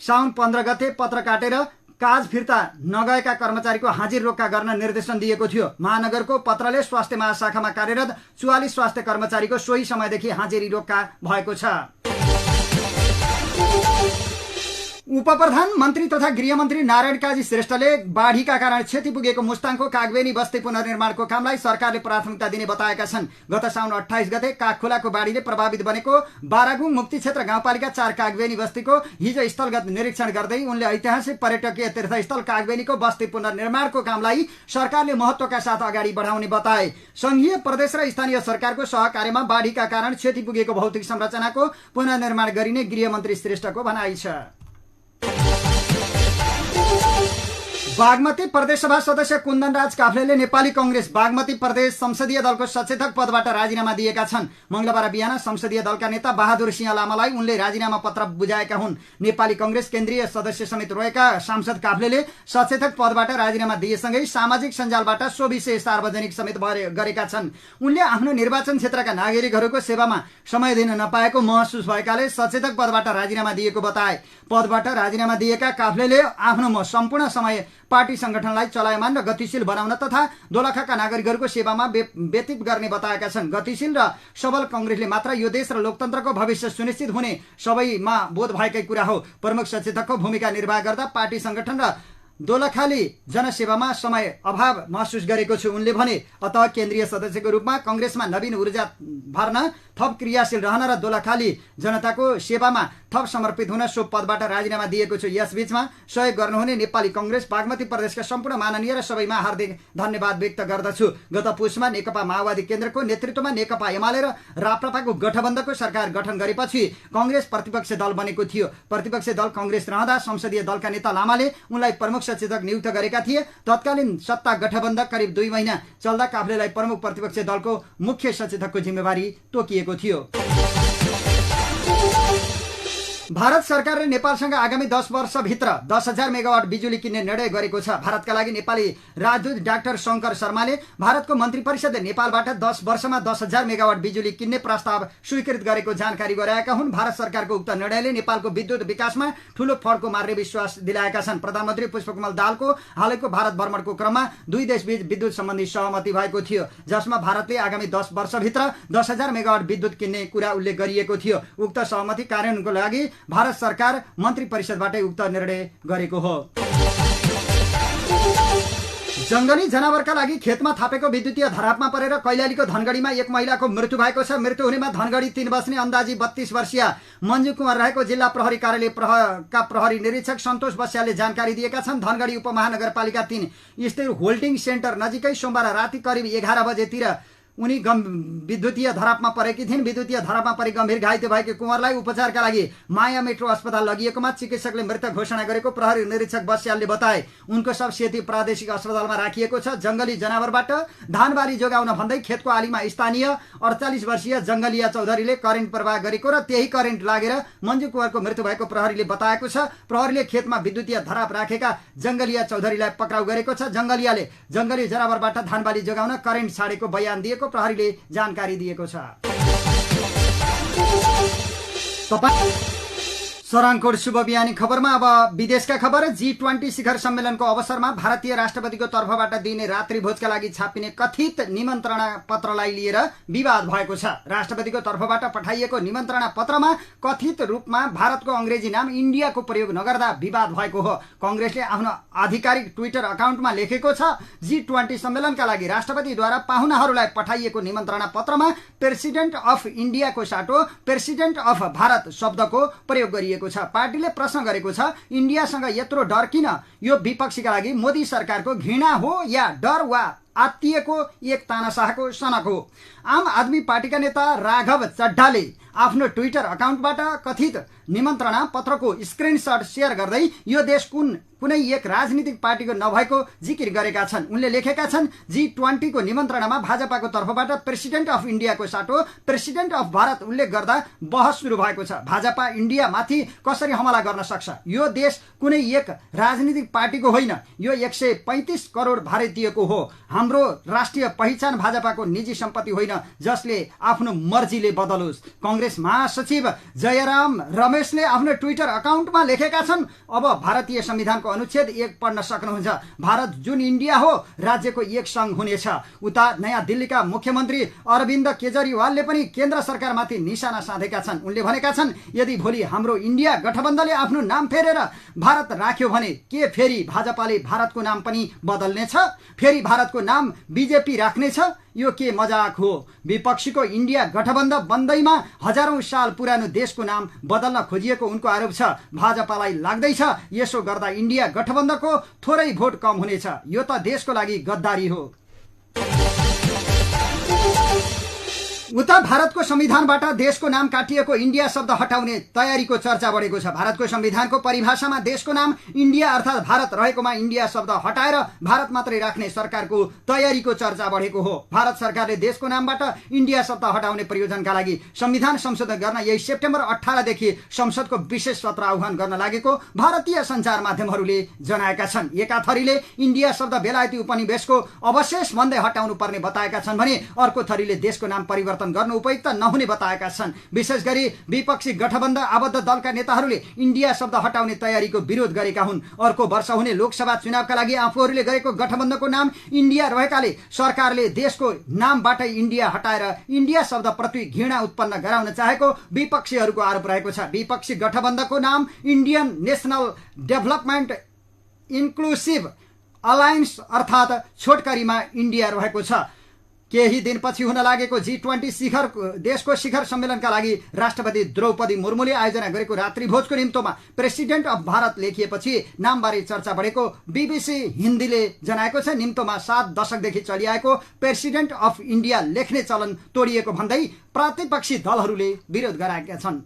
साउन 15 गते पत्र काटेर काज फिर्ता नगएका कर्मचारीको हाजिर रोक्का गर्न निर्देशन दिएको थियो। महानगरको पत्रले स्वास्थ्य महाशाखामा कार्यरत 44 स्वास्थ्य कर्मचारीको सोही समयदेखि हाजिरी रोक्का भएको छ। उपप्रधान मन्त्री तथा गृहमन्त्री नारायण काजी श्रेष्ठले बाढीका कारण क्षति पुगेको मुस्ताङको कागबेनी बस्ती पुनर्निर्माणको कामलाई सरकारले प्राथमिकता दिने बताएका छन्। गत साउन 28 गते कागखोलाको बाढीले प्रभावित बनेको बारागुङ मुक्ति क्षेत्र गाउँपालिका 4 कागबेनी बस्तीको हिजो स्थलगत निरीक्षण गर्दै उनले ऐतिहासिक पर्यटकीय तीर्थस्थल कागबेनीको बस्ती पुनर्निर्माणको कामलाई सरकारले महत्त्वका साथ अगाडि बढाउने बताए। संघीय प्रदेश र स्थानीय सरकारको सहकार्यमा बाढीका कारण क्षति पुगेको भौतिक संरचनाको पुनर्निर्माण गरिने गृहमन्त्री श्रेष्ठको भनाइ छ। बागमती प्रदेशसभा सदस्य कुन्दनराज काफ्लेले नेपाली कांग्रेस बागमती प्रदेश संसदीय दलको सचेतक पदबाट राजीनामा दिएका छन्। मंगलबार बिहान संसदीय दलका नेता बहादुर सिंह लामालाई उनले राजीनामा पत्र बुझाएका हुन्। नेपाली कांग्रेस केन्द्रीय सदस्य समेत रहेका सांसद काफ्लेले सचेतक पदबाट राजीनामा दिएसँगै सामाजिक सञ्जालबाट सो विषय सार्वजनिक समेत गरेका छन्। उनले आफ्नो निर्वाचन क्षेत्रका नागरिकहरूको सेवामा समय दिन नपाएको महसुस भएकाले सचेतक पदबाट राजीनामा दिएको बताए। पदबाट राजीनामा दिएका काफ्लेले आफ्नो सम्पूर्ण समय पार्टी संगठनलाई चलायमान र गतिशील बनाउन तथा दोलखाका नागरिकहरूको सेवामा व्यतीत गर्ने बताएका छन्। गतिशील र सबल कांग्रेसले मात्र यो देश र लोकतन्त्रको भविष्य सुनिश्चित हुने सबैमा बोध भएकै कुरा हो। प्रमुख सचेतकको भूमिका निर्वाह गर्दा पार्टी संगठन र दोलखाली जनसेवामा समय अभाव महसुस गरेको छु उनले भने। अतः केन्द्रीय सदस्यको रूपमा कांग्रेसमा नवीन ऊर्जा भर्न, थप क्रियाशील रहन र दोलखाली जनताको सेवामा थप समर्पित हुन सो पदबाट राजीनामा दिएको छु। यसबीचमा सहयोग गर्नुहुने नेपाली कांग्रेस बागमती प्रदेशका सम्पूर्ण माननीय र सबैमा हार्दिक धन्यवाद व्यक्त गर्दछु। गत पुसमा नेकपा माओवादी केन्द्रको नेतृत्वमा नेकपा एमाले र राप्रपाको गठबन्धनको सरकार गठन गरेपछि कांग्रेस प्रतिपक्ष दल बनेको थियो। प्रतिपक्ष दल कांग्रेस रहँदा संसदीय दलका नेता लामाले उनलाई प्रमुख सचेतक नियुक्त गरेका थिए। तत्कालीन सत्ता गठबन्धन करिब 2 महिना चल्दा काफ्लेलाई प्रमुख प्रतिपक्ष दलको मुख्य सचेतकको जिम्मेवारी तोकिएको थियो। भारत सरकारले नेपालसँग आगामी 10 वर्षभित्र 10,000 मेगावाट बिजुली किन्ने निर्णय गरेको छ। भारतका लागि नेपाली राजदूत डाक्टर शंकर शर्माले भारतको मन्त्री परिषदले नेपालबाट 10 वर्षमा 10,000 मेगावाट बिजुली किन्ने प्रस्ताव स्वीकृत गरेको जानकारी गराएका हुन्। भारत सरकारको उक्त निर्णयले नेपालको विद्युत विकासमा ठूलो फड्को मार्ने विश्वास दिलाएका छन्। प्रधानमन्त्री पुष्पकमल दाहालको हालैको भारत भ्रमणको क्रममा दुई देशबीच विद्युत सम्बन्धी सहमति भएको थियो, जसमा भारतले आगामी 10 वर्षभित्र 10,000 मेगावाट विद्युत किन्ने कुरा उल्लेख गरिएको थियो। उक्त सहमति कार्यान्वयनको लागि भारत सरकार मन्त्री परिषदबाटै उक्त निर्णय गरेको हो। जंगली जनावरका लागि खेतमा थापेको विद्युतीय धरापमा परेर कैलालीको धनगढीमा एक महिलाको मृत्यु भएको छ। मृत्यु हुनेमा धनगढी 3 बस्ने अन्दाजी 32 वर्षीय मञ्जु कुमार रहेको जिल्ला प्रहरी कार्यालय का प्रहरी निरीक्षक सन्तोष बस्यालले जानकारी दिएका छन्। धनगढी उपमहानगरपालिका 3 स्थित होल्डिङ सेन्टर नजिकै सोमबार राति करिब 11 बजेतिर उनी विद्युतीय धरापमा परेकी थिइन्। विद्युतीय धरापमा परि गम्भीर घाइते भएकी कुमारलाई उपचारका लागि माया मेट्रो अस्पताल लगिएकोमा चिकित्सकले मृत घोषणा गरेको प्रहरी निरीक्षक बस्यालले बताए। उनको शव सेती प्रादेशिक अस्पतालमा राखिएको छ। जंगली जनावरबाट धानबारी जोगाउन भन्दै खेतको आलीमा स्थानीय 48 वर्षीय जंगलिया चौधरीले करेन्ट प्रवाह गरेको र त्यही करेन्ट लागेर मञ्जु कुमारको मृत्यु भएको प्रहरीले बताएको छ। प्रहरीले खेतमा विद्युतीय धराप राखेका जंगलिया चौधरीलाई पक्राउ गरेको छ। जंगलियाले जंगली जनावरबाट धानबारी जोगाउन करेन्ट छाडेको बयान दिएको प्रहरीले जानकारी दिएको छ। सराङकोट शुभ बिहानी खबरमा अब विदेशका खबर। G20 शिखर सम्मेलनको अवसरमा भारतीय राष्ट्रपतिको तर्फबाट दिइने रात्रि भोजका लागि छापिने कथित निमन्त्रणा पत्रलाई लिएर विवाद भएको छ। राष्ट्रपतिको तर्फबाट पठाइएको निमन्त्रणा पत्रमा कथित रूपमा भारतको अंग्रेजी नाम इन्डियाको प्रयोग नगर्दा विवाद भएको हो। कांग्रेसले आफ्नो आधिकारिक ट्विटर अकाउन्टमा लेखेको छ, G20 सम्मेलनका लागि राष्ट्रपतिद्वारा पाहुनाहरूलाई पठाइएको निमन्त्रणा पत्रमा प्रेसिडेन्ट अफ इन्डियाको साटो प्रेसिडेन्ट अफ भारत शब्दको प्रयोग गरिएको छ। पार्टीले प्रश्न गरेको छ, इन्डियासँग यत्रो डर किन? यो विपक्षीका लागि मोदी सरकारको घृणा हो या डर वा आत्तिएको एक तानाशाहको सनक हो? आम आदमी पार्टीका नेता राघव चड्ढाले आफ्नो ट्विटर अकाउन्टबाट कथित निमन्त्रणा पत्रको स्क्रिनशट शेयर गर्दै यो देश कुनै एक राजनीतिक पार्टीको नभएको जिकिर गरेका छन्। उनले लेखेका छन्, G20 को निमन्त्रणामा भाजपाको तर्फबाट प्रेसिडेन्ट अफ इन्डियाको साटो प्रेसिडेन्ट अफ भारत उल्लेख गर्दा बहस सुरु भएको छ। भाजपा इन्डियामाथि कसरी हमला गर्न सक्छ? यो देश कुनै एक राजनीतिक पार्टीको होइन, यो 135 करोड भारतीयको हो। हाम्रो राष्ट्रिय पहिचान भाजपाको निजी सम्पत्ति होइन जसले आफ्नो मर्जीले बदलोस्। कांग्रेस महासचिव जयराम रमेश नरेशले आफ्नो ट्विटर अकाउन्टमा लेखेका छन्, अब भारतीय संविधानको अनुच्छेद 1 पढ्न सक्नुहुन्छ। भारत जुन इन्डिया हो राज्यको एक संघ हुनेछ। उता नयाँ दिल्लीका मुख्यमन्त्री अरविन्द केजरीवालले पनि केन्द्र सरकारमाथि निशाना साधेका छन्। उनले भनेका छन्, यदि भोलि हाम्रो इन्डिया गठबन्धनले आफ्नो नाम फेरेर भारत राख्यो भने के फेरि भाजपाले भारतको नाम पनि बदल्नेछ? फेरि भारतको नाम बीजेपी राख्नेछ? यो के मजाक हो? विपक्षीको इन्डिया गठबन्धन बन्दैमा हजारौं साल पुरानो देशको नाम बदल्न खोजिएको उनको आरोप छ। भाजपालाई लाग्दैछ यसो गर्दा इन्डिया गठबन्धनको थोरै भोट कम हुनेछ। यो त देशको लागि गद्दारी हो। उता भारतको संविधानबाट देशको नाम काटिएको इन्डिया शब्द हटाउने तयारीको चर्चा बढेको छ। भारतको संविधानको परिभाषामा देशको नाम इन्डिया अर्थात् भारत रहेकोमा इन्डिया शब्द हटाएर भारत मात्रै राख्ने सरकारको तयारीको चर्चा बढेको हो। भारत सरकारले देशको नामबाट इन्डिया शब्द हटाउने प्रयोजनका लागि संविधान संशोधन गर्न यही सेप्टेम्बर 18 देखि संसदको विशेष सत्र आह्वान गर्न लागेको भारतीय सञ्चार माध्यमहरूले जनाएका छन्। एका थरीले इन्डिया शब्द बेलायती उपनिवेशको अवशेष भन्दै हटाउनु पर्ने बताएका छन् भने अर्को थरीले देशको नाम परिवर्तन गर्न उपयुक्त नहुने बताएका छन्। विशेष गरी विपक्षी गठबन्धन आबद्ध दलका नेताहरूले इन्डिया शब्द हटाउने तयारीको विरोध गरेका हुन्। अर्को वर्ष हुने लोकसभा चुनावका लागि आफूहरूले गरेको गठबन्धनको नाम इन्डिया रहेकाले सरकारले देशको नामबाटै इन्डिया हटाएर इन्डिया शब्द प्रति घृणा उत्पन्न गराउन चाहेको विपक्षीहरूको आरोप रहेको छ। विपक्षी गठबन्धनको नाम Indian national development inclusive alliance अर्थात् छोटकरीमा इन्डिया रहेको छ। केही दिनपछि हुन लागेको G20 देशको शिखर सम्मेलनका लागि राष्ट्रपति द्रौपदी मुर्मुले आयोजना गरेको रात्रिभोजको निम्तोमा प्रेसिडेन्ट अफ भारत लेखिएपछि नामबारे चर्चा बढेको BBC हिन्दीले जनाएको छ। निम्तोमा 7 दशकदेखि चलिआएको प्रेसिडेन्ट अफ इन्डिया लेख्ने चलन तोडिएको भन्दै प्रतिपक्षी दलहरूले विरोध गराएका छन्।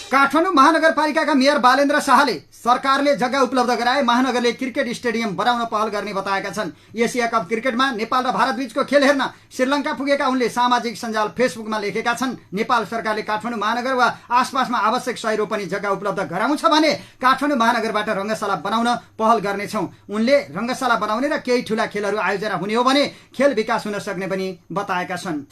काठमाडौँ महानगरपालिकाका मेयर बालेन्द्र शाहले सरकारले जग्गा उपलब्ध गराए महानगरले क्रिकेट स्टेडियम बनाउन पहल गर्ने बताएका छन्। एसिया कप क्रिकेटमा नेपाल र भारत बीचको खेल हेर्न श्रीलङ्का पुगेका उनले सामाजिक सञ्जाल फेसबुकमा लेखेका छन्, नेपाल सरकारले काठमाडौँ महानगर वा आसपासमा आवश्यक सय रोपनी जग्गा उपलब्ध गराउँछ भने काठमाडौँ महानगरबाट रङ्गशाला बनाउन पहल गर्नेछौँ। उनले रङ्गशाला बनाउने र केही ठूला खेलहरू आयोजना हुने हो भने खेल विकास हुन सक्ने पनि बताएका छन्।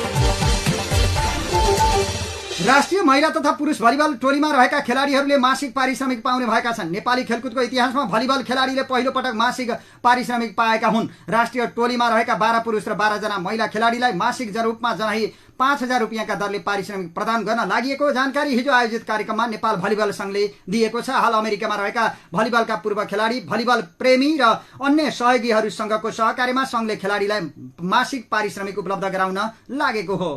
राष्ट्रिय महिला तथा पुरुष भलिबल टोलीमा रहेका खेलाडीहरूले मासिक पारिश्रमिक पाउने भएका छन्। नेपाली खेलकुदको इतिहासमा भलिबल खेलाडीले पहिलो पटक मासिक पारिश्रमिक पाएका हुन्। राष्ट्रिय टोलीमा रहेका 12 पुरुष र 12 जना महिला खेलाडीलाई मासिक रूपमा जनाही 5,000 रुपियाँका दरले पारिश्रमिक प्रदान गर्न लागि जानकारी हिजो आयोजित कार्यक्रममा नेपाल भलिबल संघले दिएको छ। हाल अमेरिकामा रहेका भलिबलका पूर्व खेलाडी, भलिबल प्रेमी र अन्य सहयोगीहरूसँगको सहकार्यमा संघले खेलाडीलाई मासिक पारिश्रमिक उपलब्ध गराउन लागेको हो।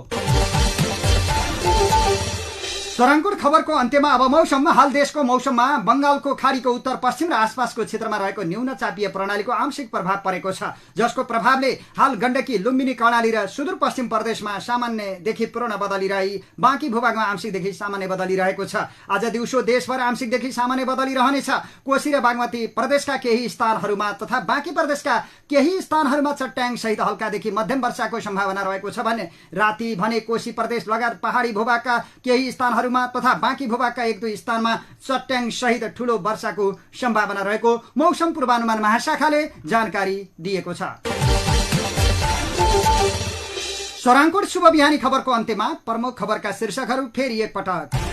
सराङकोट खबरको अन्त्यमा अब मौसममा। हाल देशको मौसममा बंगालको खाडीको उत्तर पश्चिम र आसपासको क्षेत्रमा रहेको न्यून चापीय प्रणालीको आंशिक प्रभाव परेको छ, जसको प्रभावले हाल गण्डकी, लुम्बिनी, कर्णाली र सुदूरपश्चिम प्रदेशमा सामान्यदेखि पूर्ण बदली रही बाँकी भूभागमा आंशिकदेखि सामान्य बदली रहेको छ। आज दिउँसो देशभर आंशिकदेखि सामान्य बदली रहनेछ। कोशी र बागमती प्रदेशका केही स्थानहरूमा तथा बाँकी प्रदेशका केही स्थानहरूमा चट्याङ सहित हल्कादेखि मध्यम वर्षाको सम्भावना रहेको छ भने राति भने कोशी प्रदेश लगायत पहाडी भूभागका केही स्थानहरू तथा बाँकी भूभागका 1-2 स्थानमा चट्याङ सहित ठूलो वर्षाको सम्भावना रहेको मौसम पूर्वानुमान महाशाखाले जानकारी दिएको छ। सराङकोट शुभ बिहानी खबरको अन्त्यमा प्रमुख खबरका शीर्षकहरू फेरि एकपटक।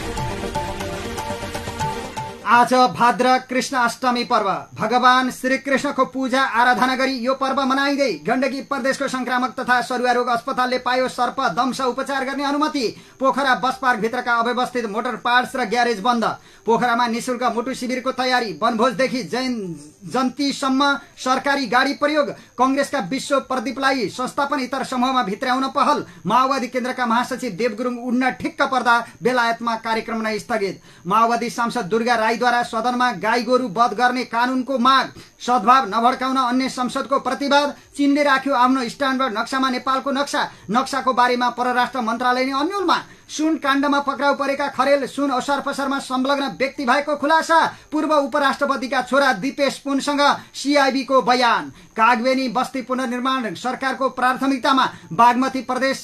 आज भाद्र कृष्ण अष्टमी पर्व, भगवान श्री कृष्णको पूजा आराधना गरी यो पर्व मनाइँदै गण्डकी प्रदेशको संक्रामक तथा सरुवा रोग अस्पतालले पायो सर्प दंश उपचार गर्ने अनुमति। पोखरा बस पार्क भित्रका अव्यवस्थित मोटर पार्ट्स र ग्यारेज बन्द। पोखरामा निशुल्क मुटु शिविरको तयारी। वनभोजदेखि जयन्तीसम्म सरकारी गाडी प्रयोग। कंग्रेसका विश्व प्रदीपलाई संस्थापन इतर समूहमा भित्राउन पहल। माओवादी केन्द्रका महासचिव देव गुरुङ उड्न ठिक्क पर्दा बेलायतमा कार्यक्रम नै स्थगित। माओवादी सांसद दुर्गा राईद्वारा सदनमा गाई गोरु वध गर्ने कानूनको माग। सद्भाव नभड्काउन अन्य संसदको प्रतिवाद। चीनले राख्यो आफ्नो स्ट्यान्डर्ड नक्सामा नेपालको नक्सा। नक्साको बारेमा परराष्ट्र मन्त्रालयले अन्यलमा। सुन काण्डमा पक्राउ परेका खरेल सुन ओसार पसारमा संलग्न व्यक्ति भएको खुलासा। पूर्व उपराष्ट्रपतिका छोरा दिपेश पुनसँग सीआईबीको बयान। कागबेनी बस्ती पुनर्निर्माण सरकारको प्राथमिकतामा। बागमती प्रदेश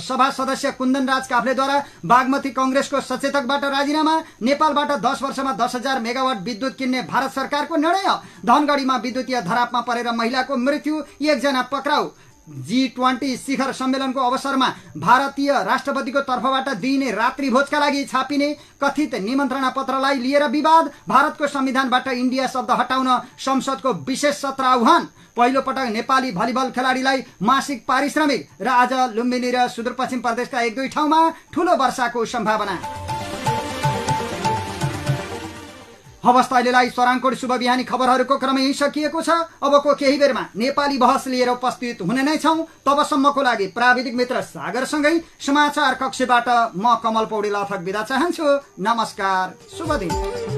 सभा सदस्य कुन्दन राज काफ्लेद्वारा बागमती कंग्रेसको सचेतकबाट राजीनामा। नेपालबाट 10 वर्षमा 10,000 मेगावाट विद्युत किन्ने भारत सरकारको निर्णय। धनगढीमा विद्युतीय धरापमा परेर महिलाको मृत्यु, 1 जना पक्राउ। G20 शिखर सम्मेलनको अवसरमा भारतीय राष्ट्रपतिको तर्फबाट दिइने रात्रि भोजका लागि छापिने कथित निमन्त्रणा पत्रलाई लिएर विवाद। भारतको संविधानबाट इन्डिया शब्द हटाउन संसदको विशेष सत्र आह्वान। पहिलो पटक नेपाली भलिबल खेलाडीलाई मासिक पारिश्रमिक र आज लुम्बिनी र सुदूरपश्चिम प्रदेशका 1-2 ठाउँमा ठूलो वर्षाको सम्भावना। हवस् त अहिलेलाई स्वराङकोट शुभ बिहानी खबरहरूको क्रम यही सकिएको छ। अबको केही बेरमा नेपाली बहस लिएर उपस्थित हुने नै छौं। तबसम्मको लागि प्राविधिक मित्र सागरसँगै समाचार कक्षबाट म कमल पौडेल अथक बिदा चाहन्छु। नमस्कार, शुभ दिन।